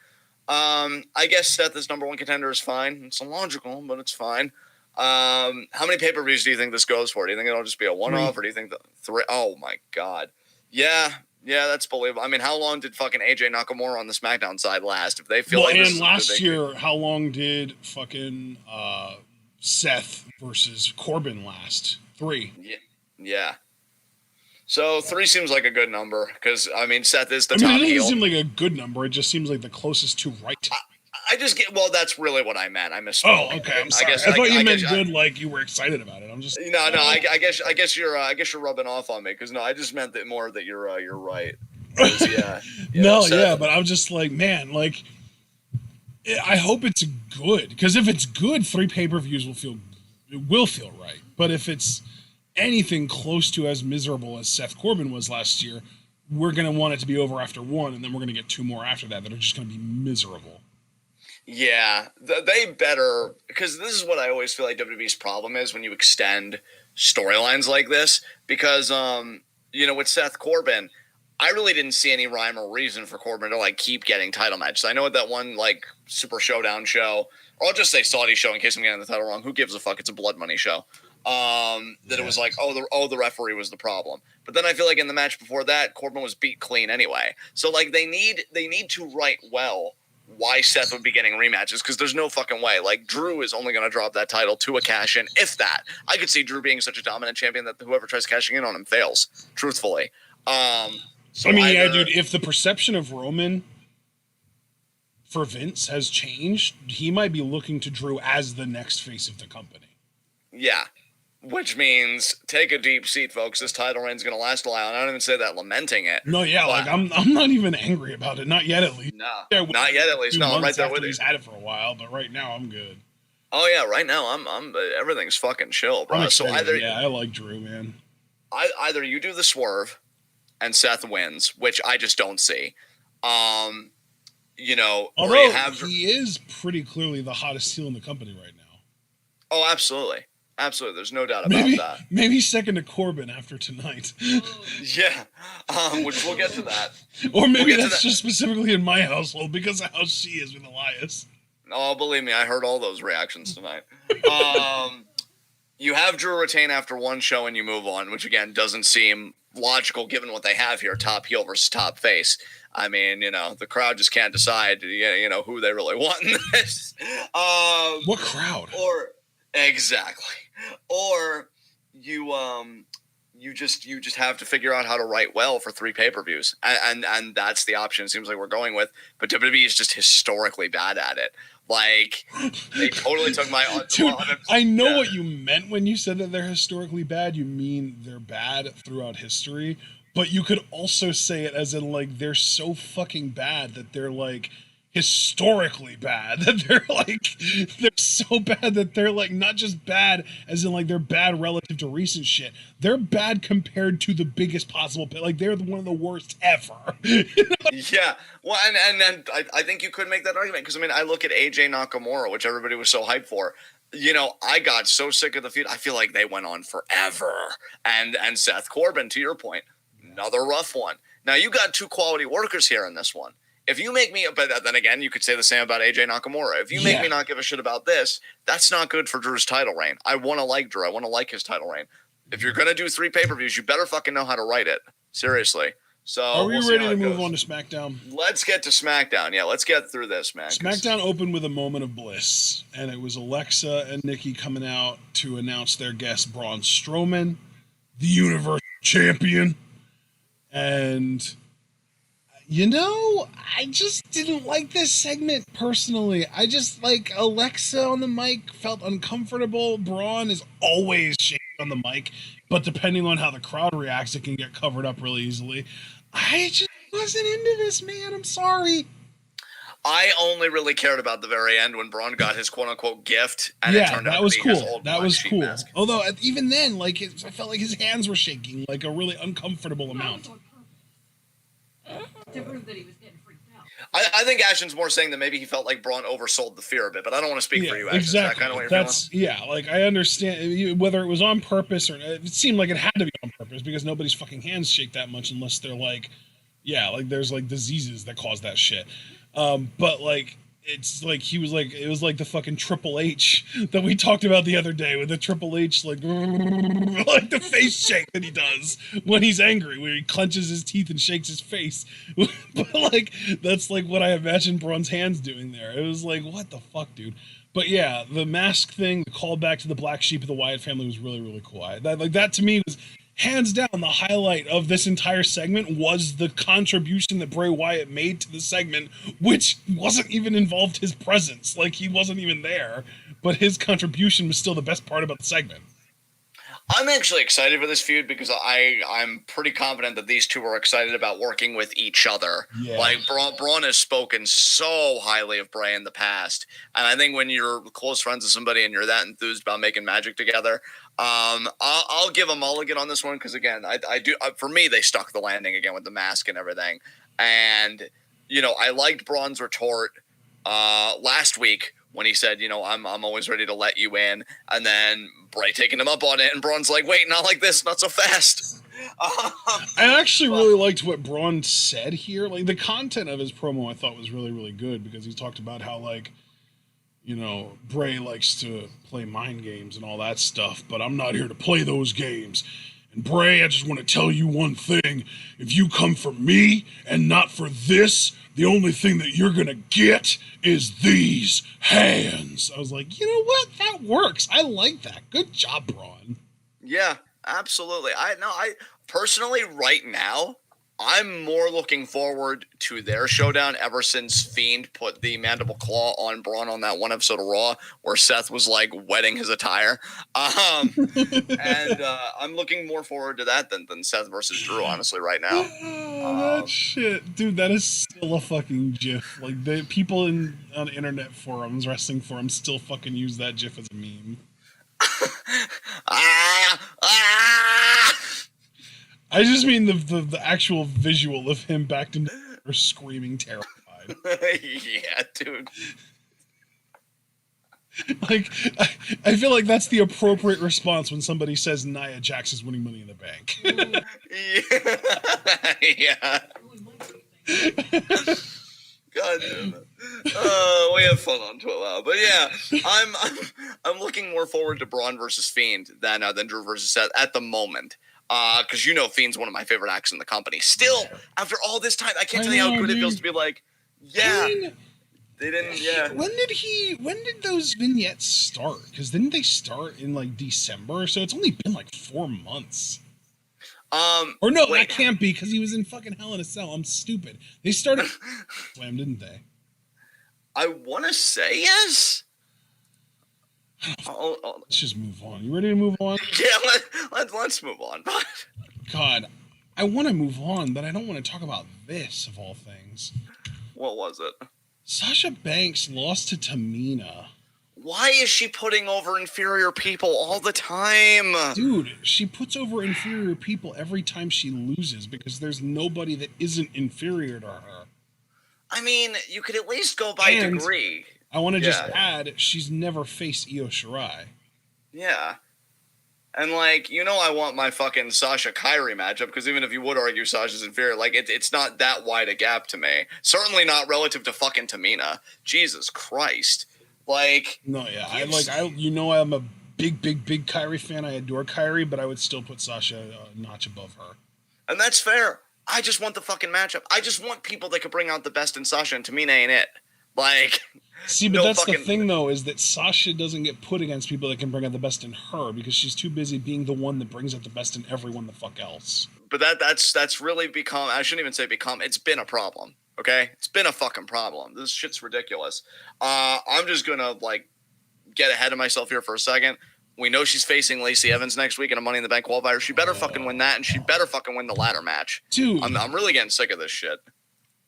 I guess Seth as number one contender is fine. It's illogical, but it's fine. How many pay-per-views do you think this goes for? Do you think it'll just be a one-off, or do you think the three? Oh, my God. Yeah, that's believable. I mean, how long did fucking AJ Nakamura on the SmackDown side last? If they feel like this and last year, how long did fucking Seth versus Corbin last? 3. Yeah. So 3 seems like a good number because I mean Seth is the top heel. It doesn't seem like a good number. It just seems like the closest to right. I just get that's really what I meant. I misspoke. Oh, okay. I'm sorry. I thought you meant good, like you were excited about it. I'm just no. I guess you're rubbing off on me because no, I just meant that more that you're right. Yeah. But I'm just like, man, like I hope it's good because if it's good, 3 pay-per-views will feel right. But if it's anything close to as miserable as Seth Corbin was last year, we're going to want it to be over after 1, and then we're going to get 2 more after that are just going to be miserable. Yeah, they better, because this is what I always feel like WWE's problem is when you extend storylines like this, because, with Seth Corbin, I really didn't see any rhyme or reason for Corbin to, like, keep getting title matches. I know at that one, like, Super Showdown show, or I'll just say Saudi show in case I'm getting the title wrong. Who gives a fuck? It's a blood money show. It was like, the referee was the problem. But then I feel like in the match before that, Corbin was beat clean anyway. So, like, they need to write well why Seth would be getting rematches, because there's no fucking way. Like, Drew is only going to drop that title to a cash-in, if that. I could see Drew being such a dominant champion that whoever tries cashing in on him fails, truthfully. So I mean, yeah, dude, if the perception of Roman for Vince has changed, he might be looking to Drew as the next face of the company. Yeah. Which means, take a deep seat, folks. This title reign's going to last a while. And I don't even say that lamenting it. No, yeah, like I'm not even angry about it. Not yet, at least. No, not yet, at least. No, I'm right there with you. He's had it for a while, but right now I'm good. Oh yeah, right now I'm everything's fucking chill, bro. So I like Drew, man. Either you do the swerve, and Seth wins, which I just don't see. You know, although he is pretty clearly the hottest heel in the company right now. Oh, absolutely. Absolutely, there's no doubt about that. Maybe second to Corbin after tonight. Yeah, which we'll get to that. Or maybe that's just specifically in my household because of how she is with Elias. Oh, believe me, I heard all those reactions tonight. You have Drew retain after one show and you move on, which again doesn't seem logical given what they have here, top heel versus top face. I mean, you know, the crowd just can't decide, you know, who they really want in this. What crowd? Exactly. Or you just have to figure out how to write well for 3 pay-per-views. And that's the option it seems like we're going with. But WWE is just historically bad at it. Like, they totally took my... Dude, I know what you meant when you said that they're historically bad. You mean they're bad throughout history. But you could also say it as in, like, they're so fucking bad that they're, like... historically bad, that they're so bad that they're like not just bad as in like they're bad relative to recent shit, they're bad compared to the biggest possible, like they're one of the worst ever. You know? Yeah, well, and I think you could make that argument, because I mean I look at AJ Nakamura, which everybody was so hyped for. You know, I got so sick of the feud. I feel like they went on forever. And Seth Corbin, to your point, another rough one. Now you got 2 quality workers here in this one. If you make me, but then again, you could say the same about AJ Nakamura. If you make me not give a shit about this, that's not good for Drew's title reign. I want to like Drew. I want to like his title reign. If you're going to do 3 pay-per-views, you better fucking know how to write it. Seriously. So are we ready to move on to SmackDown? Let's get to SmackDown. Yeah, let's get through this, man. SmackDown opened with a moment of bliss, and it was Alexa and Nikki coming out to announce their guest, Braun Strowman, the Universal Champion. And... you know, I just didn't like this segment personally. I just, like, Alexa on the mic felt uncomfortable. Braun is always shaking on the mic, but depending on how the crowd reacts, it can get covered up really easily. I just wasn't into this, man. I'm sorry. I only really cared about the very end when Braun got his quote-unquote gift, and it turned out to be his old that was cool. Mask. Although, even then, like, I felt like his hands were shaking, like, a really uncomfortable amount. To prove that he was getting freaked out. I think Ashton's more saying that maybe he felt like Braun oversold the fear a bit, but I don't want to speak for you, Ashton. Exactly. Is that kind of what you're feeling? Yeah, like, I understand whether it was on purpose or it seemed like it had to be on purpose because nobody's fucking hands shake that much unless they're like, like there's like diseases that cause that shit. But like, it's like it was like the fucking Triple H that we talked about the other day with the Triple H like the face shake that he does when he's angry, where he clenches his teeth and shakes his face. But like that's like what I imagine Braun's hands doing there. It was like, what the fuck, dude? But yeah, the mask thing, the callback to the black sheep of the Wyatt family was really, really cool. That to me was hands down the highlight of this entire segment was the contribution that Bray Wyatt made to the segment, which wasn't even involved his presence. Like, he wasn't even there, but his contribution was still the best part about the segment. I'm actually excited for this feud because I'm pretty confident that these two are excited about working with each other. Yeah. Like, Braun has spoken so highly of Bray in the past, and I think when you're close friends with somebody and you're that enthused about making magic together, I'll give a mulligan on this one because, again, I do. For me, they stuck the landing again with the mask and everything. And, you know, I liked Braun's retort last week when he said, you know, I'm always ready to let you in. And then Bray taking him up on it. And Braun's like, wait, not like this, not so fast. I actually really liked what Braun said here. Like, the content of his promo I thought was really, really good because he talked about how, like, you know, Bray likes to play mind games and all that stuff, but I'm not here to play those games. And Bray, I just want to tell you one thing. If you come for me and not for this, the only thing that you're going to get is these hands. I was like, you know what? That works. I like that. Good job, Braun. Yeah, absolutely. I personally right now, I'm more looking forward to their showdown ever since Fiend put the mandible claw on Braun on that one episode of Raw where Seth was like wetting his attire. And I'm looking more forward to that than Seth versus Drew, honestly, right now. That shit, dude, that is still a fucking GIF. Like, the people on internet forums, wrestling forums, still fucking use that GIF as a meme. I just mean the actual visual of him backed into screaming terrified. Yeah, dude. Like, I feel like that's the appropriate response when somebody says Nia Jax is winning Money in the Bank. Yeah. God damn it. We have fun on TWitWoW. But yeah, I'm looking more forward to Braun versus Fiend than Drew versus Seth at the moment. Because Fiend's one of my favorite acts in the company. Still, after all this time, I can't tell you how good it feels to be like, yeah. They didn't, yeah. When did those vignettes start? Because didn't they start in like December? So it's only been like 4 months. Or no, that can't be because he was in fucking Hell in a Cell. I'm stupid. They started Slam, didn't they? I want to say yes. Let's just move on. You ready to move on? Yeah, let's move on. God, I want to move on, but I don't want to talk about this of all things. What was it? Sasha Banks lost to Tamina. Why is she putting over inferior people all the time? Dude, she puts over inferior people every time she loses because there's nobody that isn't inferior to her. I mean, you could at least go by degree. I want to just add, she's never faced Io Shirai. Yeah. And, like, I want my fucking Sasha Kairi matchup, because even if you would argue Sasha's inferior, like, it's not that wide a gap to me. Certainly not relative to fucking Tamina. Jesus Christ. Like... No, yeah. I'm a big Kairi fan. I adore Kairi, but I would still put Sasha a notch above her. And that's fair. I just want the fucking matchup. I just want people that could bring out the best in Sasha, and Tamina ain't it. Like... See, but that's the thing, though, is that Sasha doesn't get put against people that can bring out the best in her because she's too busy being the one that brings out the best in everyone the fuck else. But that's really become, I shouldn't even say become, it's been a problem, okay? It's been a fucking problem. This shit's ridiculous. I'm just going to, like, get ahead of myself here for a second. We know she's facing Lacey Evans next week in a Money in the Bank qualifier. She better fucking win that, and she better fucking win the ladder match. Dude. I'm really getting sick of this shit.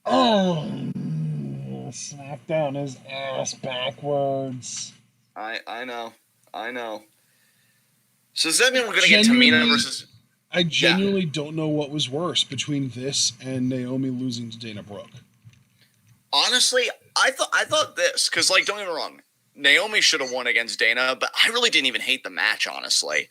Oh, SmackDown his ass backwards. I know. So does that mean we're going to get Tamina versus... I genuinely don't know what was worse between this and Naomi losing to Dana Brooke. Honestly, I thought this, because, like, don't get me wrong, Naomi should have won against Dana, but I really didn't even hate the match, honestly.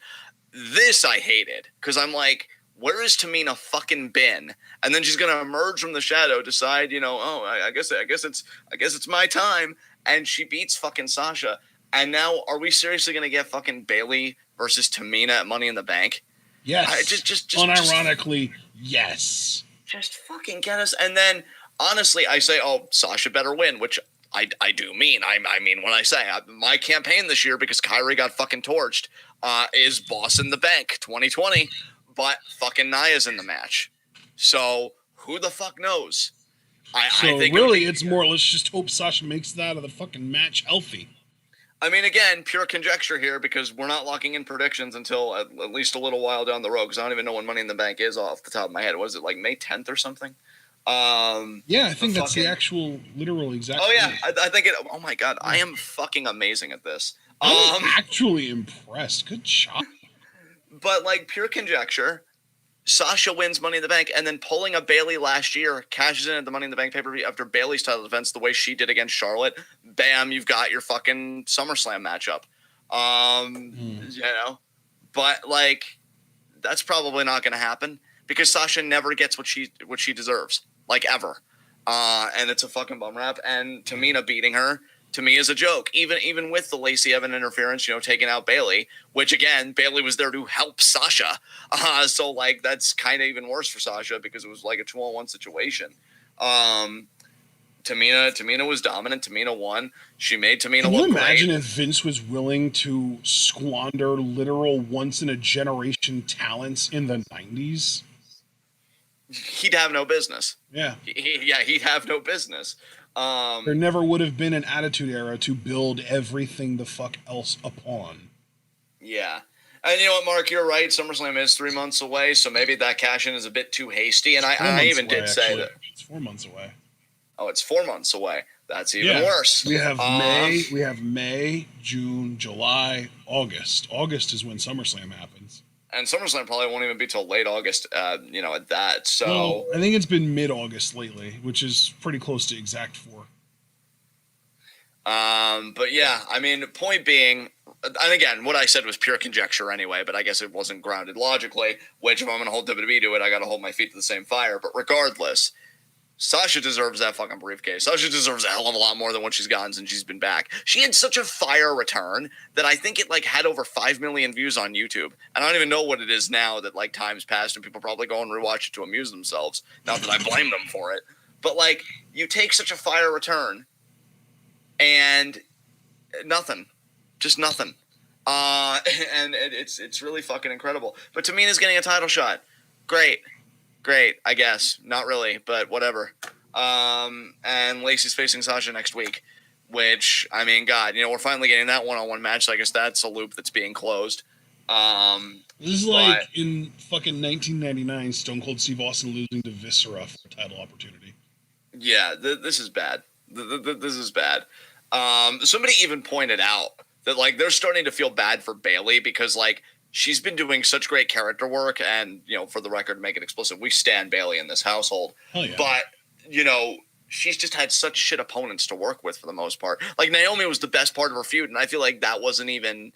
This I hated, because I'm like... Where has Tamina fucking been? And then she's gonna emerge from the shadow, decide, I guess it's my time, and she beats fucking Sasha. And now, are we seriously gonna get fucking Bayley versus Tamina at Money in the Bank? Yes. Just unironically, yes. Just fucking get us. And then, honestly, I say, Sasha better win, which I do mean. I mean when I say my campaign this year, because Kairi got fucking torched, is Boss in the Bank 2020. But fucking Nia's in the match. So who the fuck knows? I think really it's more, let's just hope Sasha makes that out of the fucking match healthy. I mean, again, pure conjecture here because we're not locking in predictions until at least a little while down the road because I don't even know when Money in the Bank is off the top of my head. Was it like May 10th or something? Yeah, I think that's the actual literal exact. Oh, yeah. I think it. Oh, my God. I am fucking amazing at this. I'm actually impressed. Good job. But, like, pure conjecture, Sasha wins Money in the Bank, and then pulling a Bayley last year, cashes in at the Money in the Bank pay-per-view after Bayley's title defense the way she did against Charlotte. Bam, you've got your fucking SummerSlam matchup. But, like, that's probably not going to happen because Sasha never gets what she deserves, like, ever. And it's a fucking bum rap. And Tamina beating her to me is a joke. Even with the Lacey Evans interference, taking out Bayley, which again, Bayley was there to help Sasha. So like that's kind of even worse for Sasha because it was like a 2-on-1 situation. Tamina was dominant. Tamina won. She made Tamina Can look you imagine great. if Vince was willing to squander literal once-in-a-generation talents in the 90s? He'd have no business. Yeah. He'd have no business. There never would have been an Attitude Era to build everything the fuck else upon. Yeah. And you know what, Mark, you're right. SummerSlam is 3 months away, so maybe that cash-in is a bit too hasty. And I even did say that. It's 4 months away. Oh, it's 4 months away. That's even worse. We have May, June, July, August. August is when SummerSlam happens. And SummerSlam probably won't even be till late August, at that. So well, I think it's been mid-August lately, which is pretty close to exact 4. But yeah, I mean, point being, and again, what I said was pure conjecture anyway, but I guess it wasn't grounded logically, which if I'm going to hold WWE to it, I got to hold my feet to the same fire. But regardless, Sasha deserves that fucking briefcase. Sasha deserves a hell of a lot more than what she's gotten since she's been back. She had such a fire return that I think it had over 5 million views on YouTube. And I don't even know what it is now that time's passed and people probably go and rewatch it to amuse themselves. Not that I blame them for it. But you take such a fire return and nothing. Just nothing. And it's really fucking incredible. But Tamina's getting a title shot. Great, I guess. Not really, but whatever. And Lacey's facing Sasha next week, which, I mean, God, we're finally getting that one-on-one match, so I guess that's a loop that's being closed. This is like in fucking 1999, Stone Cold Steve Austin losing to Viscera for a title opportunity. Yeah, this is bad. This is bad. Somebody even pointed out that, they're starting to feel bad for Bayley because, she's been doing such great character work, and, for the record, make it explicit, we stand Bayley in this household. Oh, yeah. But, she's just had such shit opponents to work with for the most part. Naomi was the best part of her feud, and I feel like that wasn't even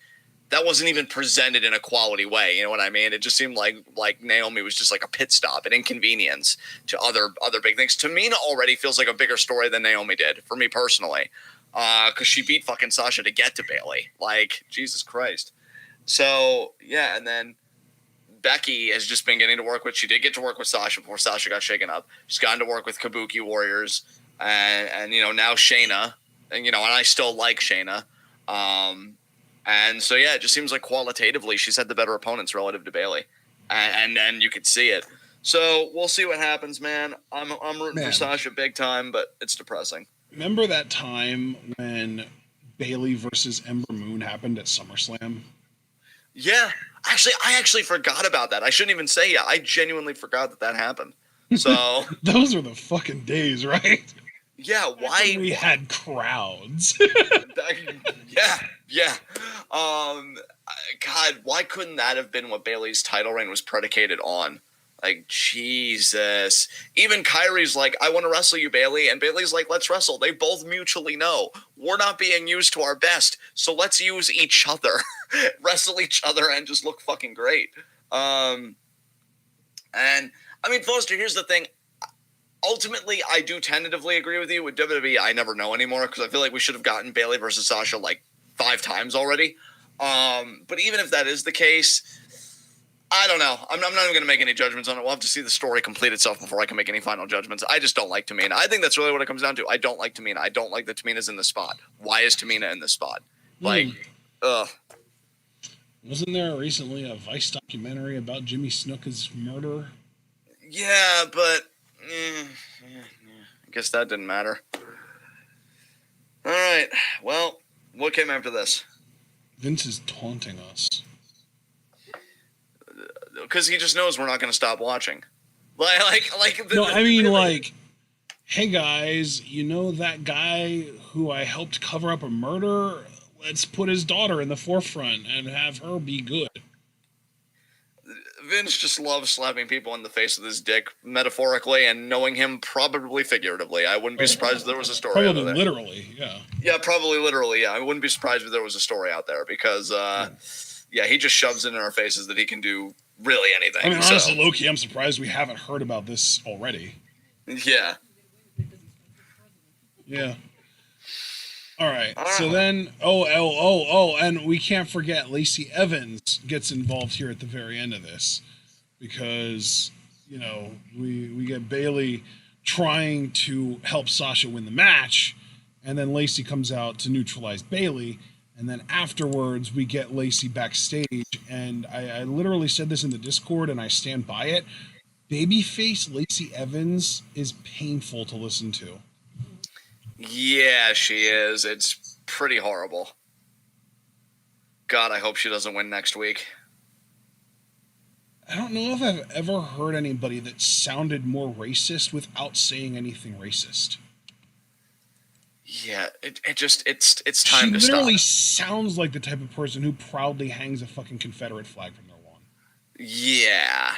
presented in a quality way. You know what I mean? It just seemed like Naomi was just like a pit stop, an inconvenience to other big things. Tamina already feels like a bigger story than Naomi did for me personally, because she beat fucking Sasha to get to Bayley. Jesus Christ. So, yeah, and then Becky has just been getting to work with – she did get to work with Sasha before Sasha got shaken up. She's gotten to work with Kabuki Warriors and now Shayna. And, and I still like Shayna. And so, yeah, it just seems like qualitatively she's had the better opponents relative to Bayley. And you could see it. So we'll see what happens, man. I'm rooting for Sasha big time, but it's depressing. Remember that time when Bayley versus Ember Moon happened at SummerSlam? Yeah. Actually, I forgot about that. I shouldn't even say I genuinely forgot that happened. So those are the fucking days, right? Yeah, why we had crowds? Yeah. God, why couldn't that have been what Bayley's title reign was predicated on? Jesus. Even Kyrie's like, I want to wrestle you, Bayley. And Bayley's like, let's wrestle. They both mutually know we're not being used to our best. So let's use each other, wrestle each other, and just look fucking great. And I mean, Foster, here's the thing. Ultimately, I do tentatively agree with you. With WWE, I never know anymore because I feel like we should have gotten Bayley versus Sasha 5 times already. But even if that is the case, I don't know. I'm not even going to make any judgments on it. We'll have to see the story complete itself before I can make any final judgments. I just don't like Tamina. I think that's really what it comes down to. I don't like Tamina. I don't like that Tamina's in this spot. Why is Tamina in this spot? Ugh. Wasn't there recently a Vice documentary about Jimmy Snuka's murder? Yeah, but I guess that didn't matter. All right. Well, what came after this? Vince is taunting us. Because he just knows we're not going to stop watching. Hey guys, you know that guy who I helped cover up a murder? Let's put his daughter in the forefront and have her be good. Vince just loves slapping people in the face with his dick, metaphorically, and knowing him probably figuratively. I wouldn't be surprised if there was a story out there. Probably literally, yeah. Yeah, probably literally, yeah. I wouldn't be surprised if there was a story out there because, he just shoves it in our faces that he can do really anything. I mean, honestly, low-key, I'm surprised we haven't heard about this already. Yeah. Yeah. All right. So then, and we can't forget Lacey Evans gets involved here at the very end of this because, you know, we get Bayley trying to help Sasha win the match, and then Lacey comes out to neutralize Bayley, and then afterwards we get Lacey backstage, and I literally said this in the Discord, and I stand by it. Babyface Lacey Evans is painful to listen to. Yeah, she is. It's pretty horrible. God, I hope she doesn't win next week. I don't know if I've ever heard anybody that sounded more racist without saying anything racist. Yeah, it's time to stop. She literally sounds like the type of person who proudly hangs a fucking Confederate flag from their lawn. Yeah.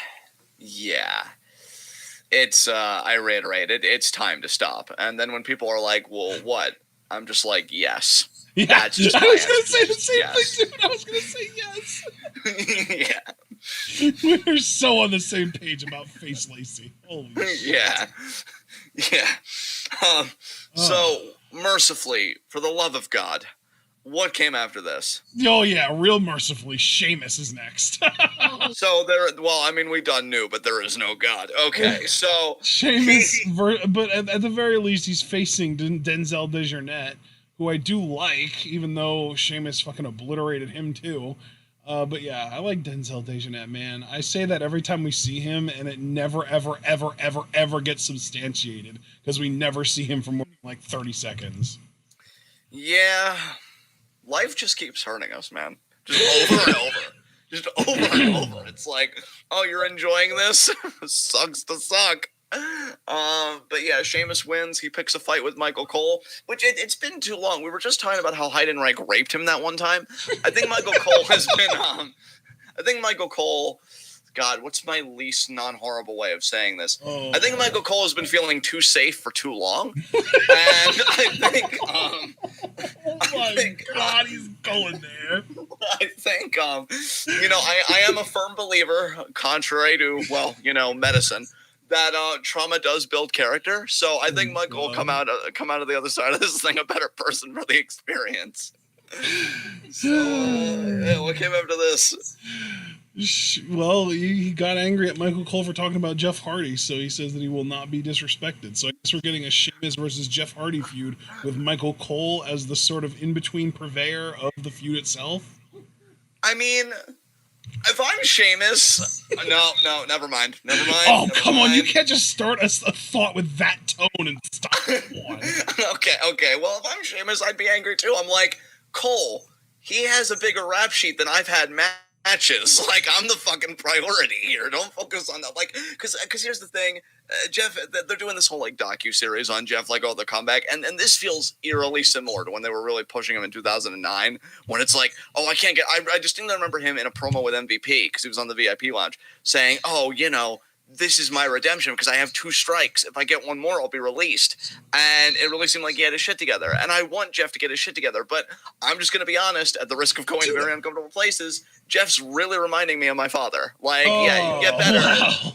It's, I reiterate, it's time to stop. And then when people are like, well, what? I'm just like, yes. Yeah, that's just I was going to say the same yes. thing, dude. I was going to say yes. Yeah. We're so on the same page about Face Lacey. Holy shit. Yeah. So, mercifully, for the love of God, what came after this? Oh, yeah, real mercifully, Sheamus is next. So, we done knew, but there is no God. Okay, so... Sheamus, but at the very least, he's facing Denzel Dejournette, who I do like, even though Sheamus fucking obliterated him, too. But yeah, I like Denzel Dejournette, man. I say that every time we see him, and it never, ever, ever, ever, ever gets substantiated, because we never see him for more than, like, 30 seconds. Yeah... Life just keeps hurting us, man. Just over and over. Just over and over. It's like, oh, you're enjoying this? Sucks to suck. But yeah, Sheamus wins. He picks a fight with Michael Cole, which it's been too long. We were just talking about how Heidenreich raped him that one time. I think Michael Cole has been, God, what's my least non-horrible way of saying this? Oh. I think Michael Cole has been feeling too safe for too long. And I think, God, he's going there. I think, I am a firm believer, contrary to, medicine, that trauma does build character. So I think Michael will come out of the other side of this thing a better person for the experience. So, what came after this? Well, he got angry at Michael Cole for talking about Jeff Hardy, so he says that he will not be disrespected. So I guess we're getting a Sheamus versus Jeff Hardy feud with Michael Cole as the sort of in-between purveyor of the feud itself. I mean, if I'm Sheamus... No, never mind. Oh, come on, you can't just start a thought with that tone and stop one. Okay, well, if I'm Sheamus, I'd be angry too. I'm like, Cole, he has a bigger rap sheet than I've had matches. Like, I'm the fucking priority here. Don't focus on that. Like, because here's the thing, Jeff, they're doing this whole like docu-series on Jeff, like, the comeback, and this feels eerily similar to when they were really pushing him in 2009, when it's like, oh, I distinctly remember him in a promo with MVP, because he was on the VIP lounge, saying, oh, this is my redemption because I have 2 strikes. If I get one more, I'll be released. And it really seemed like he had his shit together. And I want Jeff to get his shit together, but I'm just going to be honest, at the risk of going to very uncomfortable places, Jeff's really reminding me of my father. Like, yeah, you get better. Wow.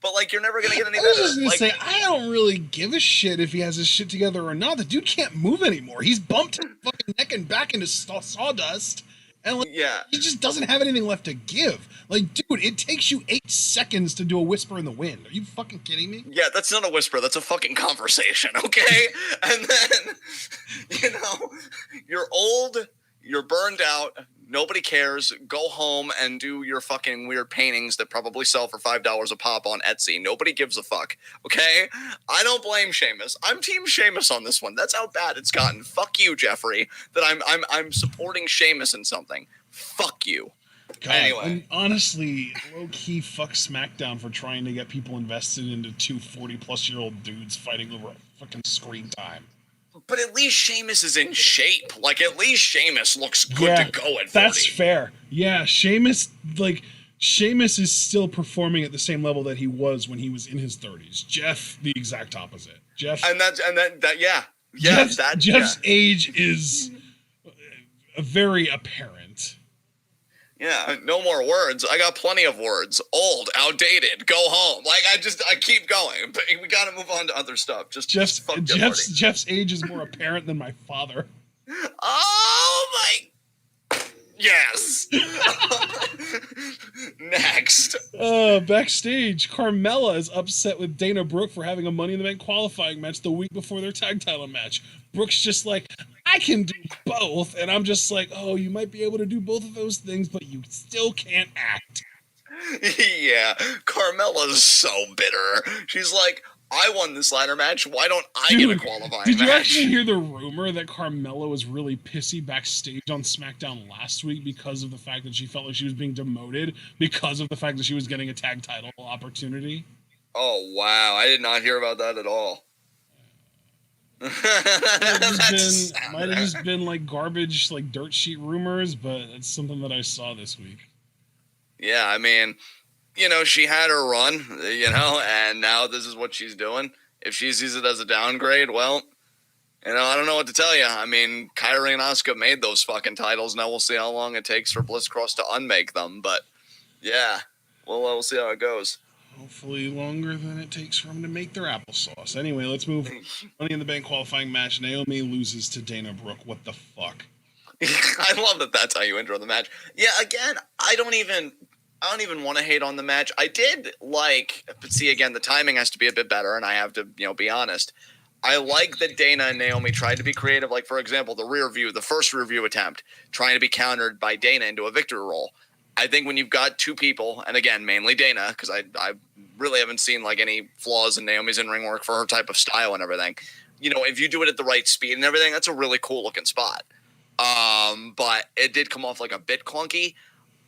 But you're never going to get any better. I was just going to say, I don't really give a shit if he has his shit together or not. The dude can't move anymore. He's bumped his fucking neck and back into sawdust. And he just doesn't have anything left to give. Like, dude, it takes you 8 seconds to do a whisper in the wind. Are you fucking kidding me? Yeah, that's not a whisper. That's a fucking conversation, okay? And then, you're old, you're burned out, nobody cares. Go home and do your fucking weird paintings that probably sell for $5 a pop on Etsy. Nobody gives a fuck, okay? I don't blame Sheamus. I'm Team Sheamus on this one. That's how bad it's gotten. Fuck you, Jeffrey, that I'm supporting Sheamus in something. Fuck you. God, anyway. And honestly, low-key fuck SmackDown for trying to get people invested into 2 40-plus-year-old dudes fighting over fucking screen time. But at least Sheamus is in shape. Like, at least Sheamus looks good to go at 40. That's fair. Yeah, Sheamus is still performing at the same level that he was when he was in his 30s. Jeff, the exact opposite. Jeff's Jeff's age is very apparent. Yeah, no more words. I got plenty of words. Old, outdated, go home. Like, I keep going. But we got to move on to other stuff. Just fuck Jeff Hardy. Jeff's age is more apparent than my father. Oh, my... Yes. Next. Backstage, Carmella is upset with Dana Brooke for having a Money in the Bank qualifying match the week before their tag title match. Brooke's just like, I can do both. And I'm just like, oh, you might be able to do both of those things, but you still can't act. Yeah, Carmella's so bitter. She's like, I won this ladder match. Why don't I get a qualifying match? Did you actually hear the rumor that Carmella was really pissy backstage on SmackDown last week because of the fact that she felt like she was being demoted because of the fact that she was getting a tag title opportunity? Oh, wow. I did not hear about that at all. Might have just been like garbage, like dirt sheet rumors, but it's something that I saw this week. Yeah, I mean... You know, she had her run, you know, and now this is what she's doing. If she sees it as a downgrade, well, you know, I don't know what to tell you. I mean, Kairi and Asuka made those fucking titles. Now we'll see how long it takes for Bliss Cross to unmake them. But, yeah, well, we'll see how it goes. Hopefully longer than it takes for them to make their applesauce. Anyway, let's move. Money in the Bank qualifying match. Naomi loses to Dana Brooke. What the fuck? I love that that's how you intro the match. Yeah, again, I don't even want to hate on the match. I did like, but see, again, the timing has to be a bit better, and I have to, you know, be honest. I like that Dana and Naomi tried to be creative. Like, for example, the first rear view attempt, trying to be countered by Dana into a victory roll. I think when you've got two people, and again, mainly Dana, because I really haven't seen like any flaws in Naomi's in-ring work for her type of style and everything. You know, if you do it at the right speed and everything, that's a really cool looking spot. But it did come off like a bit clunky.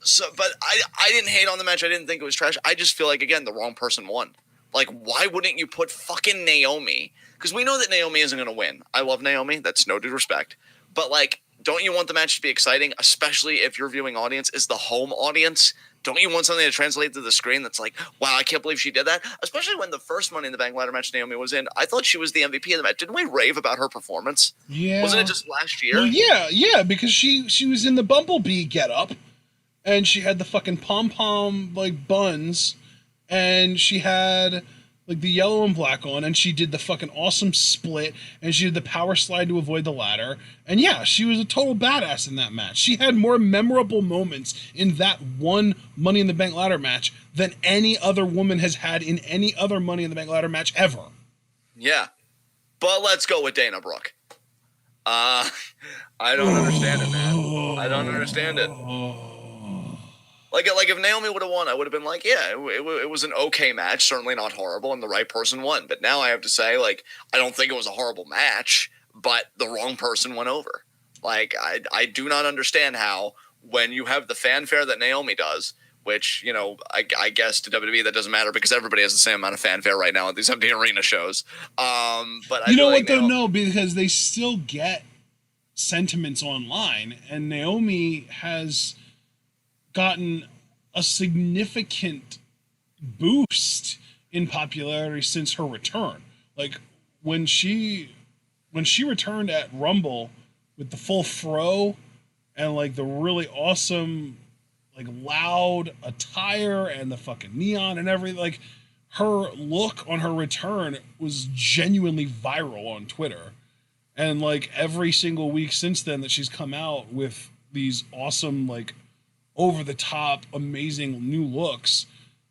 So, but I didn't hate on the match. I didn't think it was trash. I just feel like, again, the wrong person won. Like, why wouldn't you put fucking Naomi? Because we know that Naomi isn't going to win. I love Naomi. That's no disrespect. But, like, don't you want the match to be exciting, especially if your viewing audience is the home audience? Don't you want something to translate to the screen that's like, wow, I can't believe she did that? Especially when the first Money in the Bank ladder match Naomi was in, I thought she was the MVP of the match. Didn't we rave about her performance? Yeah. Wasn't it just last year? Well, yeah, because she was in the Bumblebee getup. And she had the fucking pom-pom, like, buns. And she had, like, the yellow and black on. And she did the fucking awesome split. And she did the power slide to avoid the ladder. And, yeah, she was a total badass in that match. She had more memorable moments in that one Money in the Bank ladder match than any other woman has had in any other Money in the Bank ladder match ever. Yeah. But let's go with Dana Brooke. I don't understand it, man. I don't understand it. Like if Naomi would have won, I would have been like, yeah, it was an okay match, certainly not horrible, and the right person won. But now I have to say, like, I don't think it was a horrible match, but the wrong person went over. Like, I do not understand how, when you have the fanfare that Naomi does, which, you know, I guess to WWE that doesn't matter because everybody has the same amount of fanfare right now at these empty arena shows. But you know what, though? No, because they still get sentiments online, and Naomi has gotten a significant boost in popularity since her return. Like when she returned at Rumble with the full fro and like the really awesome, like loud attire and the fucking neon and everything, like her look on her return was genuinely viral on Twitter. And like every single week since then that she's come out with these awesome, like over the top, amazing new looks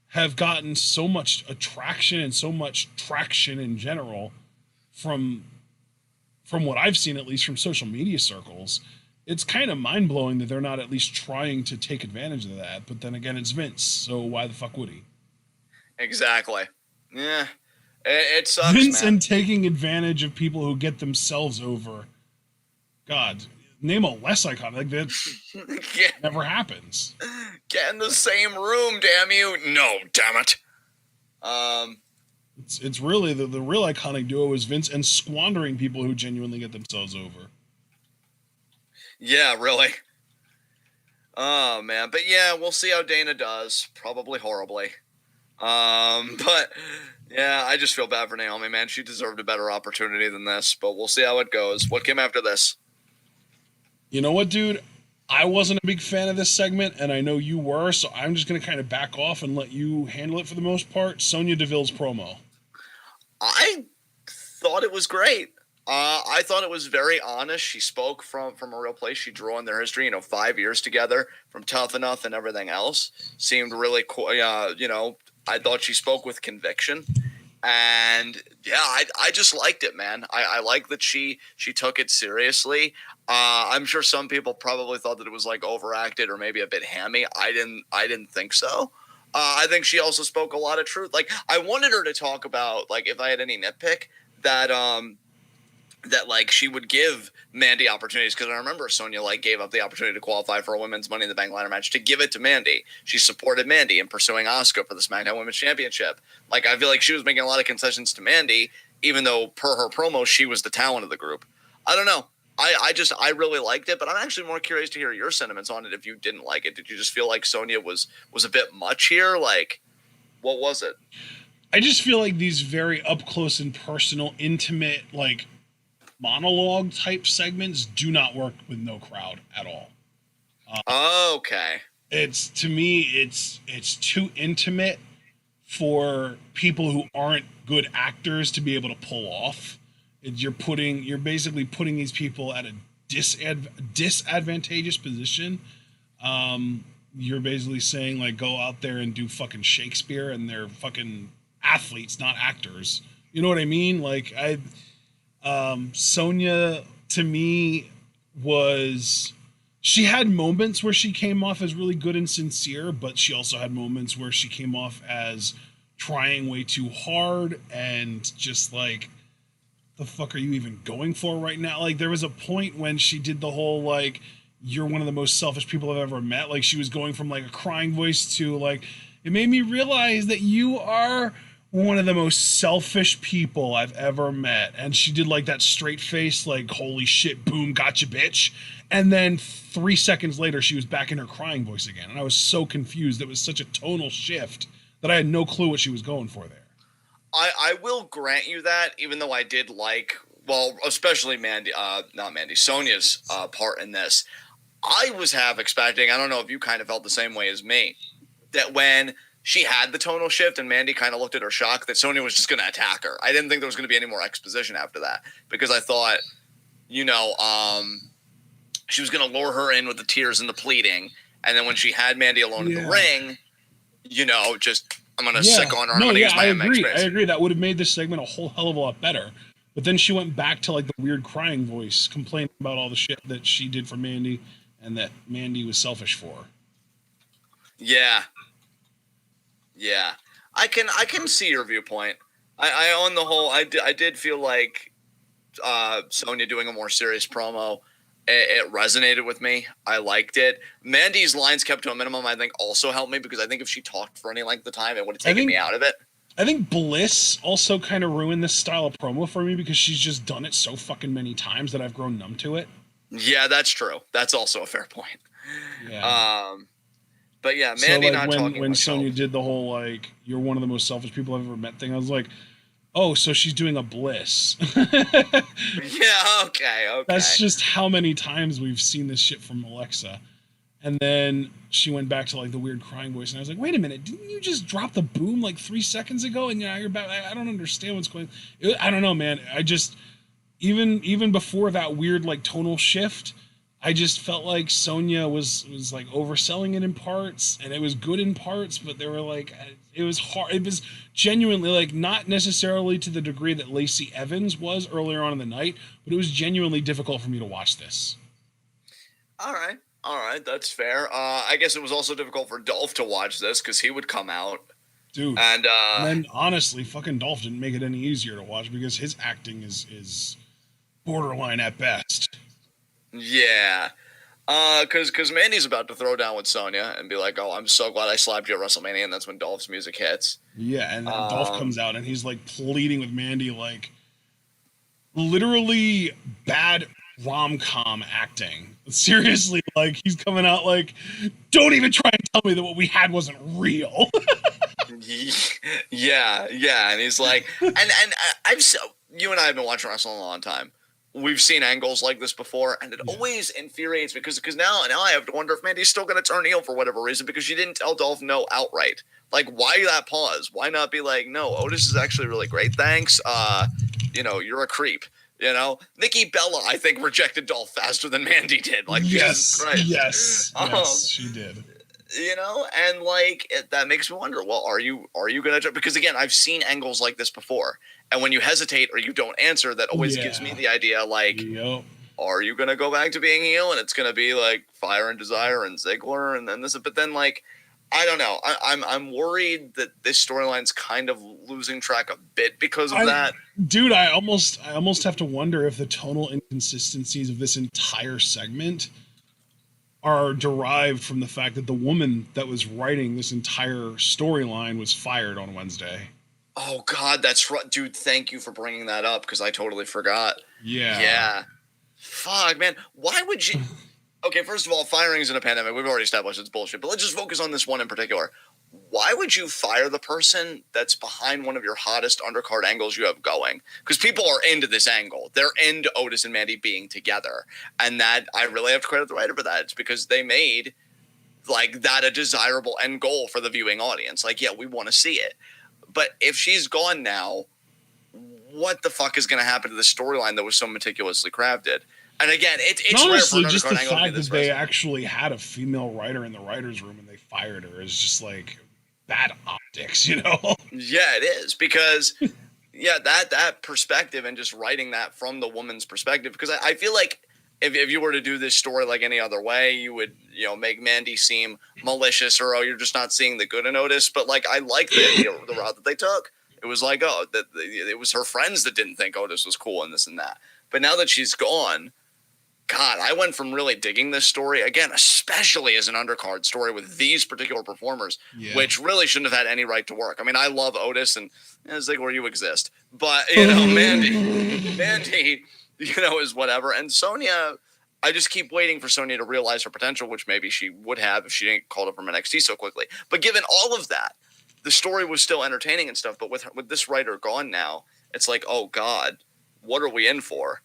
have gotten so much attraction and so much traction in general from what I've seen, at least from social media circles. It's kind of mind blowing that they're not at least trying to take advantage of that. But then again, it's Vince, so why the fuck would he? Exactly. Yeah. It sucks, Vince, man. And taking advantage of people who get themselves over. God, name a less iconic. Like that never happens. Get in the same room, damn you! No, damn it. It's really the real iconic duo is Vince and squandering people who genuinely get themselves over. Yeah, really. Oh man, but yeah, we'll see how Dana does. Probably horribly. But yeah, I just feel bad for Naomi, man. She deserved a better opportunity than this, but we'll see how it goes. What came after this? You know what, dude? I wasn't a big fan of this segment, and I know you were, so I'm just going to kind of back off and let you handle it for the most part. Sonya Deville's promo. I thought it was great. I thought it was very honest. She spoke from a real place. She drew on their history, 5 years together from Tough Enough and everything else. Seemed really cool. I thought she spoke with conviction. And yeah, I just liked it, man. I like that she took it seriously. I'm sure some people probably thought that it was like overacted or maybe a bit hammy. I didn't think so. I think she also spoke a lot of truth. Like, I wanted her to talk about, like, if I had any nitpick, that like she would give Mandy opportunities, because I remember Sonya like gave up the opportunity to qualify for a women's Money in the Bank ladder match to give it to Mandy. She supported Mandy in pursuing Asuka for the SmackDown Women's Championship. Like, I feel like she was making a lot of concessions to Mandy, even though per her promo she was the talent of the group. I don't know. I really liked it, but I'm actually more curious to hear your sentiments on it. If you didn't like it, did you just feel like Sonya was a bit much here? Like, what was it? I just feel like these very up close and personal, intimate, like monologue type segments do not work with no crowd at all. Okay. It's, to me, it's too intimate for people who aren't good actors to be able to pull off. You're basically putting these people at a disadvantageous position. You're basically saying, like, go out there and do fucking Shakespeare, and they're fucking athletes, not actors. You know what I mean? Like, Sonya, to me, she had moments where she came off as really good and sincere, but she also had moments where she came off as trying way too hard and just like, the fuck are you even going for right now? Like, there was a point when she did the whole, like, you're one of the most selfish people I've ever met. Like, she was going from like a crying voice to like, it made me realize that you are one of the most selfish people I've ever met. And she did like that straight face, like, holy shit, boom, gotcha, bitch. And then 3 seconds later, she was back in her crying voice again. And I was so confused. It was such a tonal shift that I had no clue what she was going for there. I will grant you that, even though I did like, well, especially Sonya's part in this. I was half expecting, I don't know if you kind of felt the same way as me, that when she had the tonal shift and Mandy kind of looked at her shocked, that Sonya was just going to attack her. I didn't think there was going to be any more exposition after that, because I thought, she was going to lure her in with the tears and the pleading, and then when she had Mandy alone in the ring, just, I'm going to sick on her. I'm going to use my MX space. I agree. That would have made this segment a whole hell of a lot better. But then she went back to like the weird crying voice, complaining about all the shit that she did for Mandy and that Mandy was selfish for. Yeah. I can see your viewpoint. I on the whole, I did feel like Sonya doing a more serious promo, it resonated with me. I liked it. Mandy's lines kept to a minimum, I think, also helped me, because I think if she talked for any length of time, it would have taken me out of it. I think Bliss also kind of ruined this style of promo for me, because she's just done it so fucking many times that I've grown numb to it. Yeah, that's true. That's also a fair point. Yeah. But yeah, Mandy, so, like, not talking. When Sonya did the whole, like, you're one of the most selfish people I've ever met thing, I was like, oh, so she's doing a Bliss. Yeah, okay. That's just how many times we've seen this shit from Alexa. And then she went back to like the weird crying voice, and I was like, wait a minute, didn't you just drop the boom like 3 seconds ago? And now you're back. I don't understand what's going on. I don't know, man. I just, even before that weird like tonal shift, I just felt like Sonya was like overselling it in parts, and it was good in parts, but they were like, it was hard. It was genuinely, like, not necessarily to the degree that Lacey Evans was earlier on in the night, but it was genuinely difficult for me to watch this. All right, that's fair. I guess it was also difficult for Dolph to watch this, because he would come out. Dude. And then honestly, fucking Dolph didn't make it any easier to watch, because his acting is borderline at best. Yeah. Because Mandy's about to throw down with Sonya and be like, oh, I'm so glad I slapped you at WrestleMania, and that's when Dolph's music hits. Yeah, and then Dolph comes out, and he's like pleading with Mandy, like, literally bad rom-com acting. Seriously, like, he's coming out like, don't even try and tell me that what we had wasn't real. Yeah, and he's like, and you and I have been watching wrestling a long time. we've seen angles like this before, and it always infuriates me because now I have to wonder if Mandy's still going to turn heel for whatever reason because she didn't tell Dolph no outright. Like, why that pause? Why not be like, no, Otis is actually really great. Thanks. You're a creep. Nikki Bella, I think, rejected Dolph faster than Mandy did. Like, yes, she did. And like that makes me wonder. Well, are you gonna? Because again, I've seen angles like this before, and when you hesitate or you don't answer, that always gives me the idea like, are you gonna go back to being heel, and it's gonna be like Fire and Desire and Ziggler, and then this, but then like. I don't know. I'm worried that this storyline's kind of losing track a bit because of that. Dude, I almost have to wonder if the tonal inconsistencies of this entire segment are derived from the fact that the woman that was writing this entire storyline was fired on Wednesday. Oh God, that's right, dude. Thank you for bringing that up because I totally forgot. Yeah. Fuck, man. Why would you? Okay, first of all, firings in a pandemic, we've already established it's bullshit, but let's just focus on this one in particular. Why would you fire the person that's behind one of your hottest undercard angles you have going? Because people are into this angle. They're into Otis and Mandy being together. And that, I really have to credit the writer for that. It's because they made like that a desirable end goal for the viewing audience. Like, yeah, we want to see it. But if she's gone now, what the fuck is going to happen to the storyline that was so meticulously crafted? And again, it's honestly rare for just the fact that they person. actually had a female writer in the writer's room and they fired her is just like bad optics, Yeah, it is because that perspective and just writing that from the woman's perspective. Because I feel like if you were to do this story like any other way, you would make Mandy seem malicious or you're just not seeing the good in Otis. But like I like the route that they took. It was like it was her friends that didn't think Otis was cool and this and that. But now that she's gone. God, I went from really digging this story, again, especially as an undercard story with these particular performers, which really shouldn't have had any right to work. I mean, I love Otis and Ziggler, you exist. But, Mandy, is whatever. And Sonya, I just keep waiting for Sonya to realize her potential, which maybe she would have if she didn't call up from NXT so quickly. But given all of that, the story was still entertaining and stuff. But with this writer gone now, it's like, oh, God, what are we in for?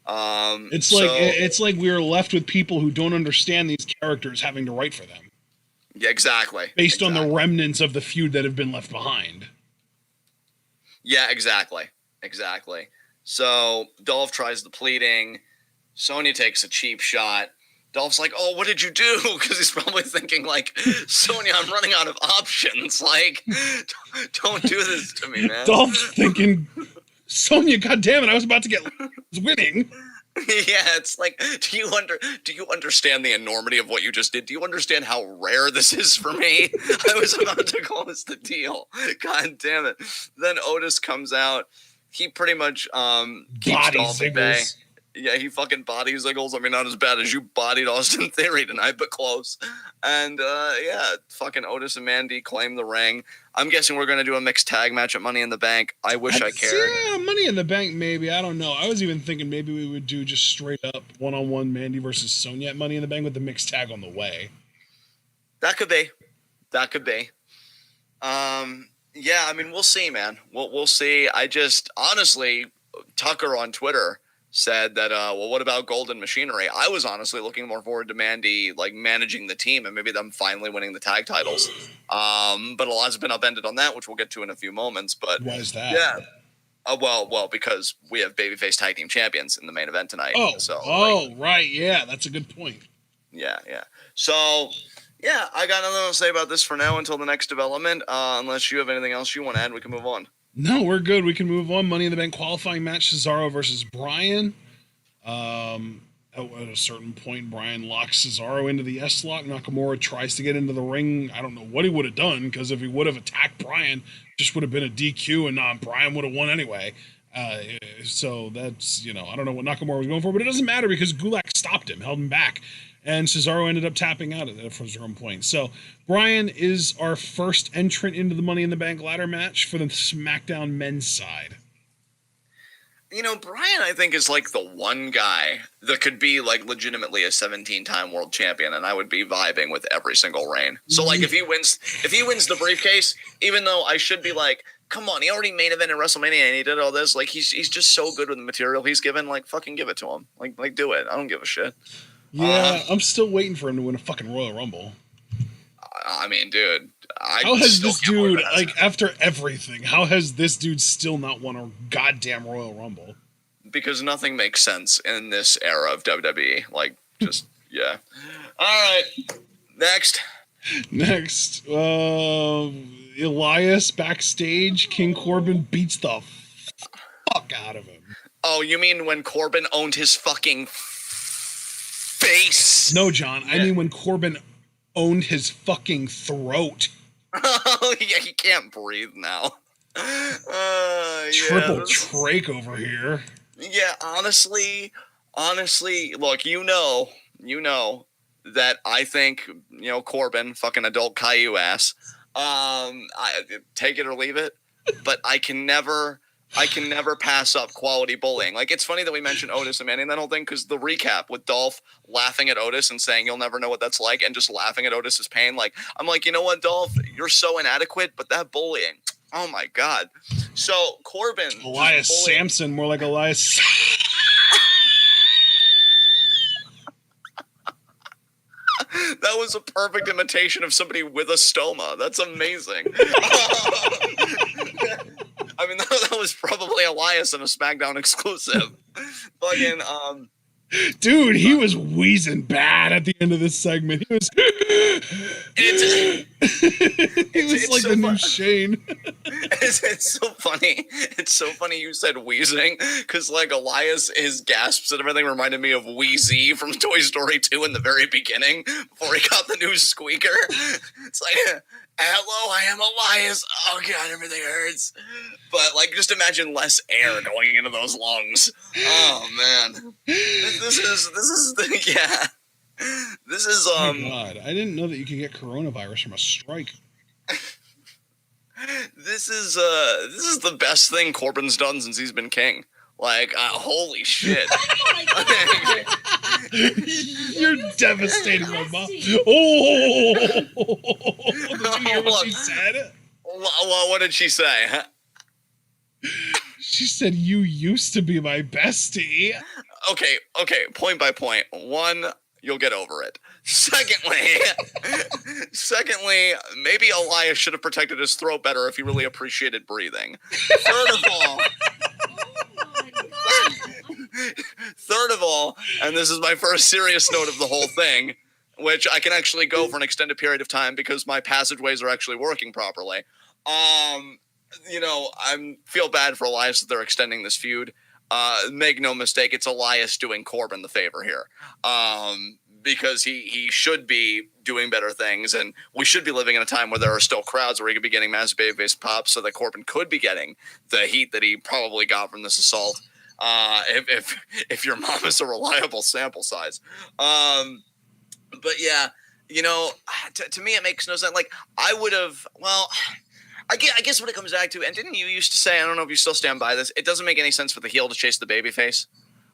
It's like we are left with people who don't understand these characters having to write for them. Yeah, exactly. Based on the remnants of the feud that have been left behind. Yeah, exactly. So Dolph tries the pleading. Sonya takes a cheap shot. Dolph's like, oh, what did you do? Because he's probably thinking like, Sonya, I'm running out of options. Like, don't do this to me, man. Dolph's thinking... Sonya, goddammit, I was about to get winning. Yeah, it's like, do you understand the enormity of what you just did? Do you understand how rare this is for me? I was about to close the deal. God damn it. Then Otis comes out. He pretty much keeps Dolph at bay. Yeah, he fucking body Ziggles. I mean, not as bad as you bodied Austin Theory tonight, but close. And fucking Otis and Mandy claim the ring. I'm guessing we're going to do a mixed tag match at Money in the Bank. I wish I cared. Yeah, Money in the Bank, maybe. I don't know. I was even thinking maybe we would do just straight up one-on-one Mandy versus Sonya at Money in the Bank with the mixed tag on the way. That could be. Yeah, I mean, we'll see, man. We'll see. I just, honestly, Tucker on Twitter said that, well, what about Golden Machinery? I was honestly looking more forward to Mandy, like, managing the team and maybe them finally winning the tag titles. But a lot's been upended on that, which we'll get to in a few moments. But why is that? Yeah. Well, because we have babyface tag team champions in the main event tonight. Right. Yeah, that's a good point. Yeah. So, yeah, I got nothing to say about this for now until the next development. Unless you have anything else you want to add, we can move on. No, we're good. We can move on. Money in the Bank qualifying match, Cesaro versus Bryan. At a certain point, Bryan locks Cesaro into the S-lock. Nakamura tries to get into the ring. I don't know what he would have done, because if he would have attacked Bryan, just would have been a DQ, and Bryan would have won anyway. So that's, I don't know what Nakamura was going for, but it doesn't matter because Gulak stopped him, held him back. And Cesaro ended up tapping out at from a certain point. So Bryan is our first entrant into the Money in the Bank ladder match for the SmackDown men's side. Bryan, I think, is like the one guy that could be like legitimately a 17-time world champion, and I would be vibing with every single reign. So like if he wins the briefcase, even though I should be like, come on, he already main evented WrestleMania and he did all this. Like, he's just so good with the material he's given. Like, fucking give it to him. Like do it. I don't give a shit. Yeah, I'm still waiting for him to win a fucking Royal Rumble. I mean, dude, how has this dude, like, after everything, how has this dude still not won a goddamn Royal Rumble? Because nothing makes sense in this era of WWE. Like, just, yeah. All right. Next, Elias backstage. King Corbin beats the fuck out of him. Oh, you mean when Corbin owned his fucking face? No, John. Yeah. I mean when Corbin owned his fucking throat. Oh, yeah, he can't breathe now. Triple trach over here. Yeah, honestly, look, you know that I think, Corbin, fucking adult Caillou ass, I take it or leave it, but I can never pass up quality bullying. Like, it's funny that we mentioned Otis and Manny and that whole thing, because the recap with Dolph laughing at Otis and saying you'll never know what that's like, and just laughing at Otis's pain. Like, I'm like, you know what, Dolph, you're so inadequate, but that bullying, oh my god. So Corbin, Elias Samson, more like Elias. That was a perfect imitation of somebody with a stoma. That's amazing. I mean, that was probably Elias in a SmackDown exclusive. Fucking, dude, he was wheezing bad at the end of this segment. He was. He was like so the new Shane. It's so funny. It's so funny you said wheezing, because like Elias, his gasps and everything reminded me of Wheezy from Toy Story 2 in the very beginning before he got the new squeaker. It's like, hello, I am Elias. Oh god, everything hurts. But like, just imagine less air going into those lungs. Oh man, this is yeah. This is Oh my god, I didn't know that you could get coronavirus from a strike. This is the best thing Corbin's done since he's been king. Like, holy shit. You're devastating my mom. Oh! Did you hear what she said? What did she say? She said, you used to be my bestie. Okay, point by point. One, you'll get over it. Secondly, maybe Elias should have protected his throat better if he really appreciated breathing. Third of all, and this is my first serious note of the whole thing, which I can actually go for an extended period of time because my passageways are actually working properly. I feel bad for Elias that they're extending this feud. Make no mistake, it's Elias doing Corbin the favor here. Because he should be doing better things, and we should be living in a time where there are still crowds where he could be getting massive babyface pops, so that Corbin could be getting the heat that he probably got from this assault. If your mom is a reliable sample size. But yeah, to me it makes no sense. Like, I would have, I guess what it comes back to, and didn't you used to say, I don't know if you still stand by this, it doesn't make any sense for the heel to chase the babyface.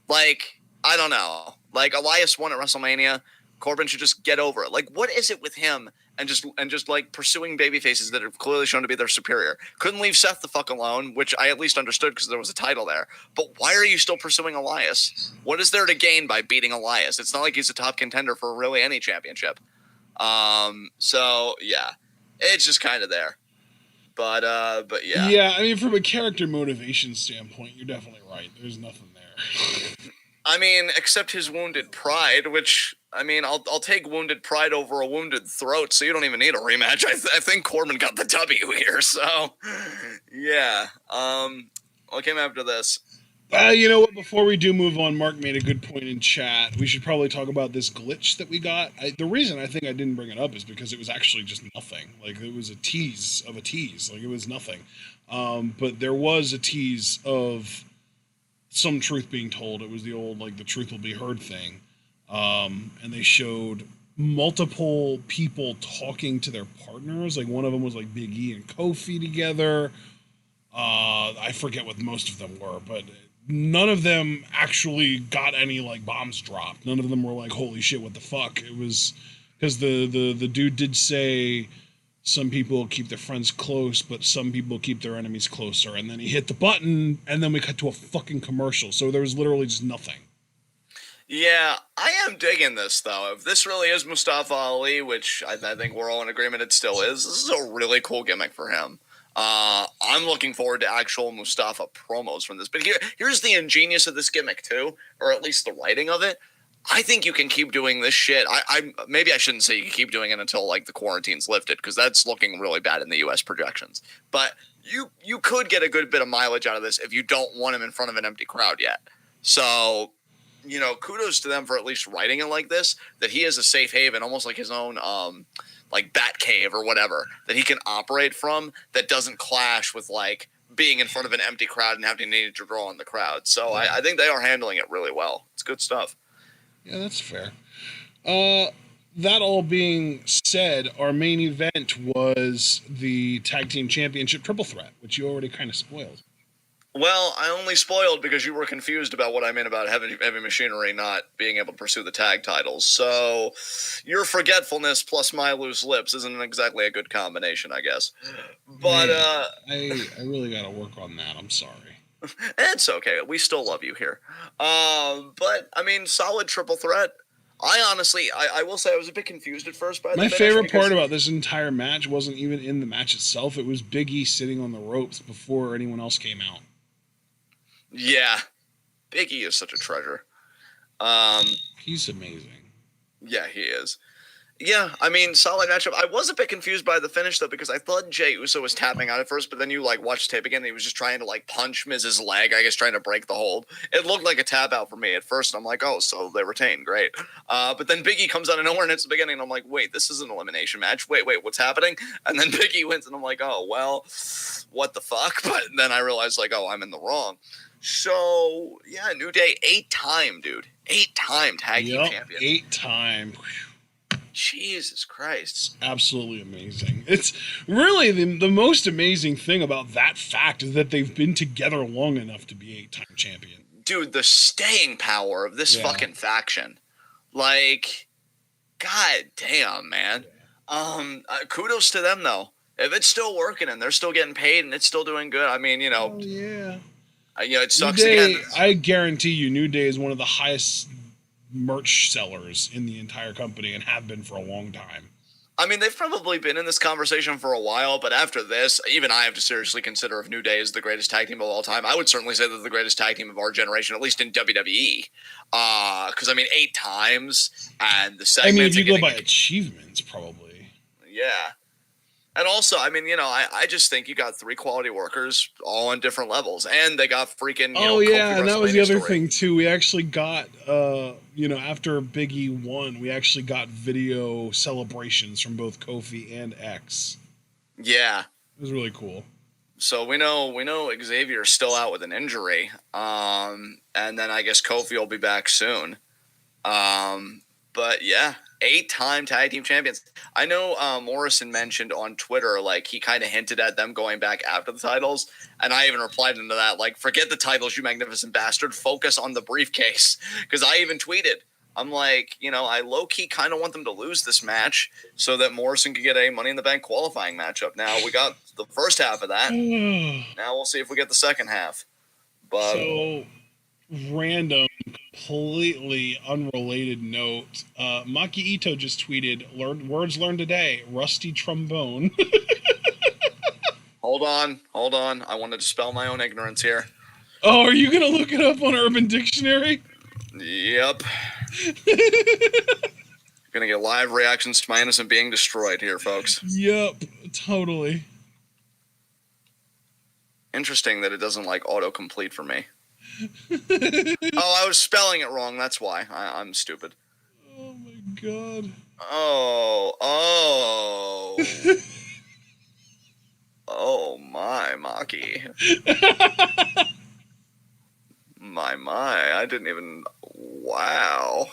Like, I don't know. Like, Elias won at WrestleMania. Corbin should just get over it. Like, what is it with him and just like pursuing babyfaces that have clearly shown to be their superior? Couldn't leave Seth the fuck alone, which I at least understood because there was a title there. But why are you still pursuing Elias? What is there to gain by beating Elias? It's not like he's a top contender for really any championship. So yeah, it's just kind of there. But yeah. Yeah, I mean, from a character motivation standpoint, you're definitely right. There's nothing there. I mean, except his wounded pride, which, I mean, I'll take wounded pride over a wounded throat, so you don't even need a rematch. I think Corbin got the W here, so yeah. What came after this? You know what? Before we do move on, Mark made a good point in chat. We should probably talk about this glitch that we got. The reason I think I didn't bring it up is because it was actually just nothing. Like, it was a tease of a tease. Like, it was nothing. But there was a tease of some truth being told. It was the old, like, the truth will be heard thing. And they showed multiple people talking to their partners. Like, one of them was, like, Big E and Kofi together. I forget what most of them were, but none of them actually got any, like, bombs dropped. None of them were like, holy shit, what the fuck? It was because the dude did say some people keep their friends close, but some people keep their enemies closer. And then he hit the button, and then we cut to a fucking commercial. So there was literally just nothing. Yeah, I am digging this, though. If this really is Mustafa Ali, which I think we're all in agreement it still is, this is a really cool gimmick for him. I'm looking forward to actual Mustafa promos from this. But here's the ingenious of this gimmick, too, or at least the writing of it. I think you can keep doing this shit. Maybe I shouldn't say you can keep doing it until, like, the quarantine's lifted, because that's looking really bad in the U.S. projections. But you could get a good bit of mileage out of this if you don't want him in front of an empty crowd yet. So, you know, kudos to them for at least writing it like this, that he is a safe haven, almost like his own, like, bat cave or whatever, that he can operate from that doesn't clash with, like, being in front of an empty crowd and having to draw on the crowd. So I think they are handling it really well. It's good stuff. Yeah, that's fair. That all being said, our main event was the Tag Team Championship Triple Threat, which you already kind of spoiled. Well, I only spoiled because you were confused about what I meant about heavy machinery not being able to pursue the tag titles. So your forgetfulness plus my loose lips isn't exactly a good combination, I guess. But I really got to work on that. I'm sorry. It's okay. We still love you here. But I mean, solid triple threat. I honestly, I will say I was a bit confused at first by the finish. My favorite part about this entire match wasn't even in the match itself. It was Big E sitting on the ropes before anyone else came out. Yeah. Big E is such a treasure. He's amazing. Yeah, he is. Yeah, I mean, solid matchup. I was a bit confused by the finish, though, because I thought Jey Uso was tapping out at first, but then you, like, watch the tape again, and he was just trying to, like, punch Miz's leg, I guess, trying to break the hold. It looked like a tap out for me at first, and I'm like, oh, so they retain, great. But then Big E comes out of nowhere, and it's the beginning, and I'm like, wait, this is an elimination match. Wait, what's happening? And then Big E wins, and I'm like, oh, well, what the fuck? But then I realized, like, oh, I'm in the wrong. So, yeah, New Day, 8-time, dude. 8-time tag team champion. 8-time. Jesus Christ. It's absolutely amazing. It's really the most amazing thing about that fact is that they've been together long enough to be 8-time champion. Dude, the staying power of this fucking faction. Like, god damn, man. Kudos to them, though. If it's still working and they're still getting paid and it's still doing good, I mean, you know. Oh, yeah. It sucks New Day, again. I guarantee you, New Day is one of the highest merch sellers in the entire company and have been for a long time. I mean, they've probably been in this conversation for a while, but after this, even I have to seriously consider if New Day is the greatest tag team of all time. I would certainly say they're the greatest tag team of our generation, at least in WWE. Because, I mean, 8 times, and the segments... I mean, if you go by achievements, probably. Yeah. And also, I mean, you know, I just think you got 3 quality workers all on different levels. And they got freaking, and that was the other thing, too. We actually got, after Big E won, we actually got video celebrations from both Kofi and X. Yeah. It was really cool. So we know Xavier's still out with an injury. And then I guess Kofi will be back soon. But, yeah. 8-time tag team champions. I know Morrison mentioned on Twitter, like, he kind of hinted at them going back after the titles, and I even replied into that, like, forget the titles, you magnificent bastard, focus on the briefcase. Because I even tweeted, I'm like, I low-key kind of want them to lose this match so that Morrison could get a Money in the Bank qualifying matchup. Now, we got the first half of that. Now we'll see if we get the second half. But so, random, completely unrelated note. Maki Ito just tweeted, words learned today, rusty trombone. Hold on. I wanted to spell my own ignorance here. Oh, are you going to look it up on Urban Dictionary? Yep. Gonna get live reactions to my innocent being destroyed here, folks. Yep, totally. Interesting that it doesn't, like, autocomplete for me. Oh, I was spelling it wrong. That's why. I'm stupid. Oh my god. Oh. Oh my, Maki. my. I didn't even. Wow.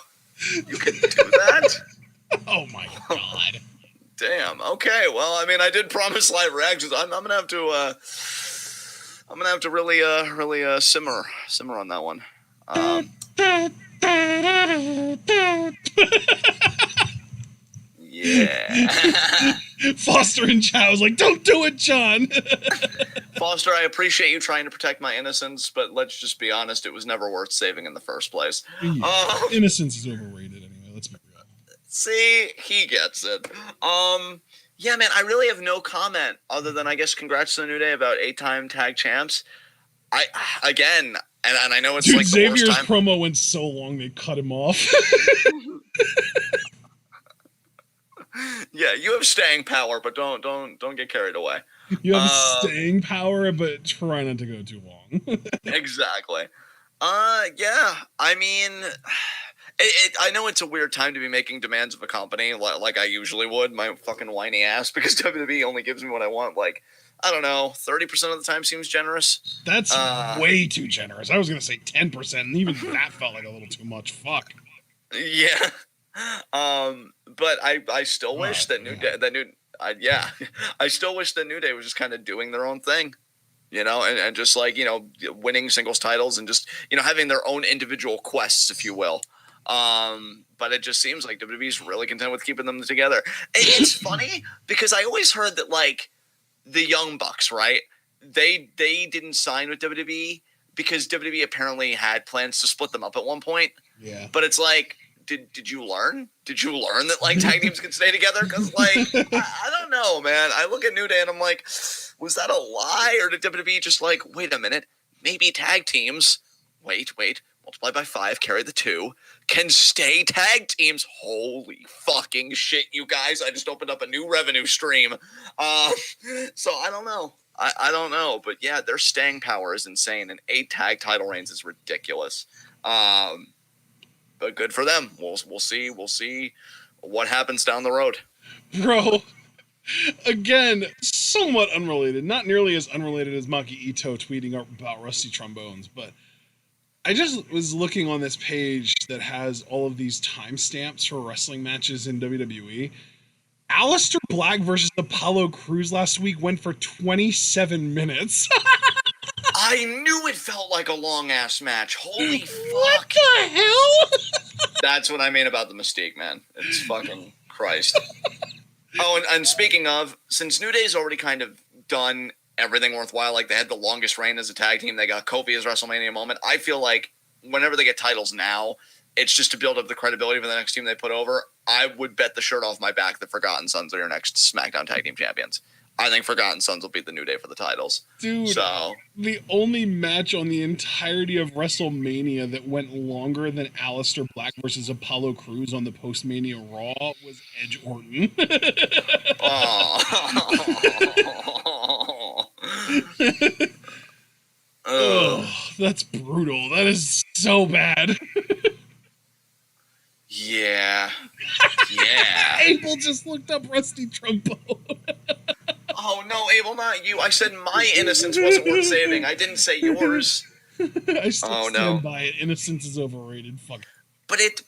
You can do that? Oh my god. Damn. Okay. Well, I mean, I did promise live reactions. I'm gonna have to. I'm gonna have to really simmer on that one. Yeah. Foster and Chow was like, don't do it, John. Foster, I appreciate you trying to protect my innocence, but let's just be honest, it was never worth saving in the first place. Yeah, innocence is overrated anyway, let's be real. See, he gets it. Yeah, man, I really have no comment other than, I guess, congrats to the New Day about 8-time tag champs. Again, and I know it's like the Xavier's worst time. promo went so long they cut him off. Yeah, you have staying power, but don't get carried away. You have staying power, but try not to go too long. Exactly. Yeah, I mean, I know it's a weird time to be making demands of a company like I usually would, my fucking whiny ass, because WWE only gives me what I want. Like, I don't know, 30% of the time seems generous. That's way too generous. I was going to say 10%, and even that felt like a little too much. Fuck. Yeah. But I still wish that I still wish that New Day was just kind of doing their own thing, you know, and just like, you know, winning singles titles and just, you know, having their own individual quests, if you will. But it just seems like WWE's really content with keeping them together. It's funny because I always heard that, like, the Young Bucks, right? They didn't sign with WWE because WWE apparently had plans to split them up at one point. Yeah. But it's like, did you learn? Did you learn that, like, tag teams can stay together? Because, like, I don't know, man. I look at New Day and I'm like, was that a lie? Or did WWE just like, wait a minute, maybe tag teams, wait, multiply by 5, carry the 2, can stay tag teams? Holy fucking shit, you guys. I just opened up a new revenue stream. So I don't know. I don't know. But yeah, their staying power is insane. And 8 tag title reigns is ridiculous. But good for them. We'll see. We'll see what happens down the road. Bro, again, somewhat unrelated. Not nearly as unrelated as Maki Ito tweeting about rusty trombones, but I just was looking on this page that has all of these timestamps for wrestling matches in WWE. Aleister Black versus Apollo Crews last week went for 27 minutes. I knew it felt like a long-ass match. Holy fuck. What the hell? That's what I mean about the Mystique, man. It's fucking Christ. Oh, and speaking of, since New Day's already kind of done everything worthwhile, like they had the longest reign as a tag team, they got Kofi as WrestleMania moment, I feel like whenever they get titles now, it's just to build up the credibility for the next team they put over. I would bet the shirt off my back that Forgotten Sons are your next SmackDown Tag Team Champions. I think Forgotten Sons will beat the New Day for the titles. Dude, so the only match on the entirety of WrestleMania that went longer than Aleister Black versus Apollo Crews on the post-Mania Raw was Edge Orton. Oh, that's brutal. That is so bad. Yeah. Yeah. Abel just looked up Rusty Trombone. Oh, no, Abel, not you. I said my innocence wasn't worth saving. I didn't say yours. I still stand by it. Innocence is overrated. Fuck. But it's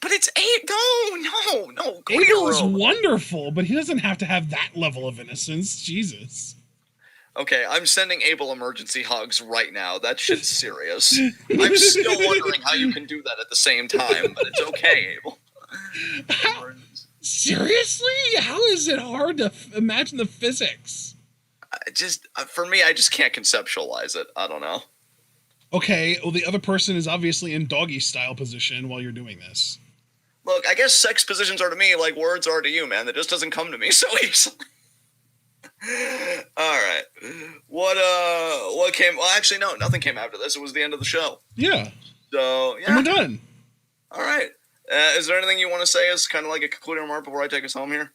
no. Abel is wonderful, but he doesn't have to have that level of innocence. Jesus. Okay, I'm sending Abel emergency hugs right now. That shit's serious. I'm still wondering how you can do that at the same time, but it's okay, Abel. Seriously? How is it hard to imagine the physics? For me, I just can't conceptualize it. I don't know. Okay, well, the other person is obviously in doggy style position while you're doing this. Look, I guess sex positions are to me like words are to you, man. That just doesn't come to me so easily. All right. What came? Well, actually, no, nothing came after this. It was the end of the show. Yeah. So, yeah. And we're done. All right. Is there anything you want to say as kind of like a concluding remark before I take us home here?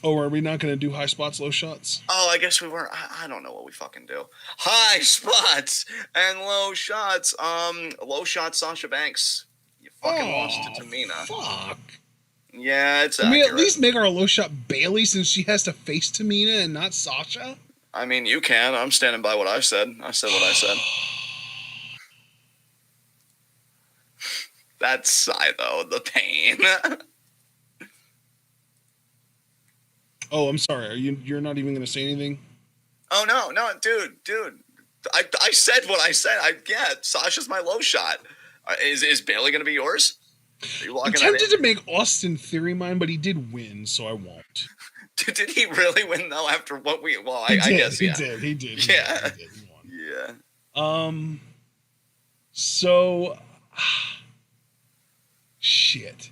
Oh, are we not going to do high spots, low shots? Oh, I guess we weren't. I don't know what we fucking do. High spots and low shots. Low shot Sasha Banks. You fucking lost to Tamina. Fuck. Yeah, it's Can we accurate. at least make our low shot Bailey since she has to face Tamina and not Sasha? I mean, you can. I'm standing by what I said. I said what I said. That sigh, though, the pain. Oh, I'm sorry. You're not even going to say anything? Oh, no, dude. I said what I said. Yeah, Sasha's my low shot. Is Bailey going to be yours? Are you I'm locking that tempted in? to make Austin Theory mine, but he did win, so I won't. Did he really win though? After what we? Well, He I did. guess He yeah. did. He did. He did. Yeah. He did. He won. Yeah. So, shit.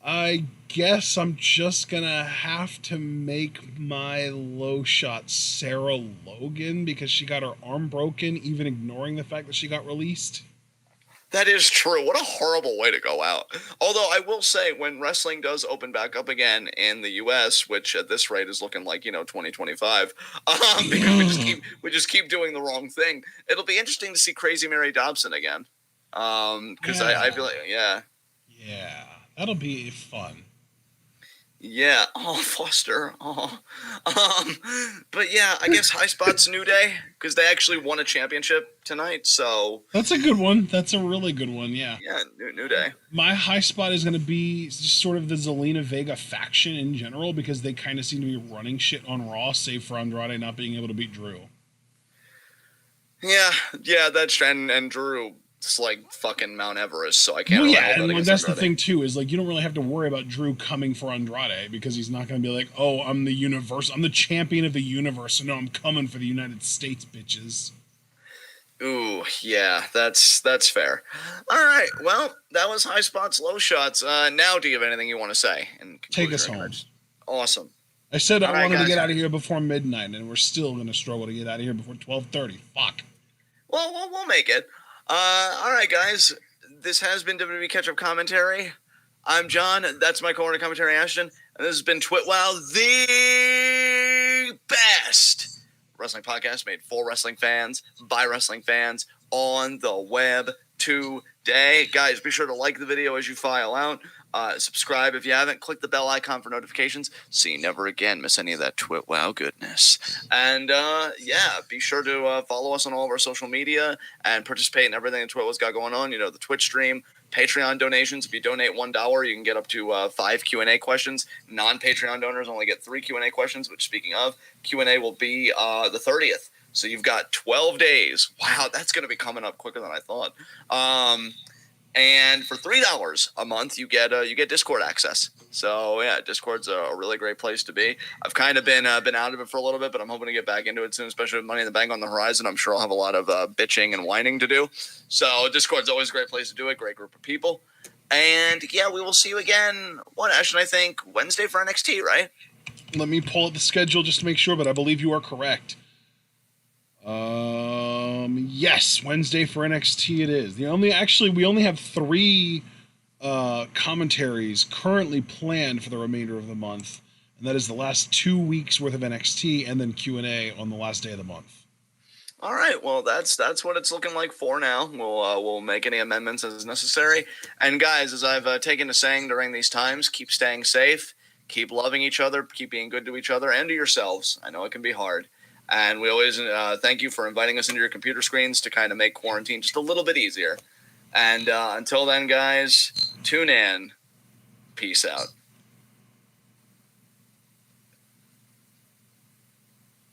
I guess I'm just gonna have to make my low shot Sarah Logan because she got her arm broken, even ignoring the fact that she got released. That is true. What a horrible way to go out. Although I will say, when wrestling does open back up again in the U.S., which at this rate is looking like 2025, because we just keep doing the wrong thing. It'll be interesting to see Crazy Mary Dobson again. Because I feel like Yeah, that'll be fun. Yeah. Oh, Foster. Oh. But yeah, I guess High Spot's New Day because they actually won a championship tonight. So That's a good one. That's a really good one. Yeah. Yeah, New Day. My high spot is going to be just sort of the Zelina Vega faction in general because they kind of seem to be running shit on Raw, save for Andrade not being able to beat Drew. Yeah, that's and Drew. It's like fucking Mount Everest, so I can't really hold that and against that's Andrade. the thing too, is like you don't really have to worry about Drew coming for Andrade because he's not going to be like, oh, I'm the champion of the universe, so no, I'm coming for the United States, bitches. Ooh, yeah, that's fair. All right, well, that was High Spots, Low Shots. Now, do you have anything you want to say? And take us home. Awesome. I said I wanted guys. to get out of here before midnight, and we're still going to struggle to get out of here before 12:30. Fuck. Well, we'll make it. All right, guys. This has been WWE Catch-Up Commentary. I'm John. That's my co-owner commentary, Ashton. And this has been TWitWoW, the best wrestling podcast made for wrestling fans, by wrestling fans, on the web today. Guys, be sure to like the video as you file out. Subscribe if you haven't. Click the bell icon for notifications so you never again miss any of that TWitWoW goodness. And be sure to follow us on all of our social media and participate in everything that TWitWoW's got going on. The Twitch stream, Patreon donations. If you donate $1, you can get up to 5 Q&A questions. Non-Patreon donors only get 3 Q&A questions, which speaking of, Q&A will be the 30th. So you've got 12 days. Wow, that's going to be coming up quicker than I thought. And for $3 a month, you get Discord access. So yeah, Discord's a really great place to be. I've kind of been out of it for a little bit, but I'm hoping to get back into it soon, especially with Money in the Bank on the horizon. I'm sure I'll have a lot of bitching and whining to do. So Discord's always a great place to do it. Great group of people. And yeah, we will see you again. Ashton, I think Wednesday for NXT, right? Let me pull up the schedule just to make sure, but I believe you are correct. Yes, Wednesday for NXT it is. We only have 3 commentaries currently planned for the remainder of the month, and that is the last 2 weeks worth of NXT and then Q&A on the last day of the month. All right, well that's what it's looking like for now. We'll make any amendments as necessary. And guys, as I've taken to saying during these times, keep staying safe, keep loving each other, keep being good to each other and to yourselves. I know it can be hard. And we always thank you for inviting us into your computer screens to kind of make quarantine just a little bit easier. And until then, guys, tune in. Peace out.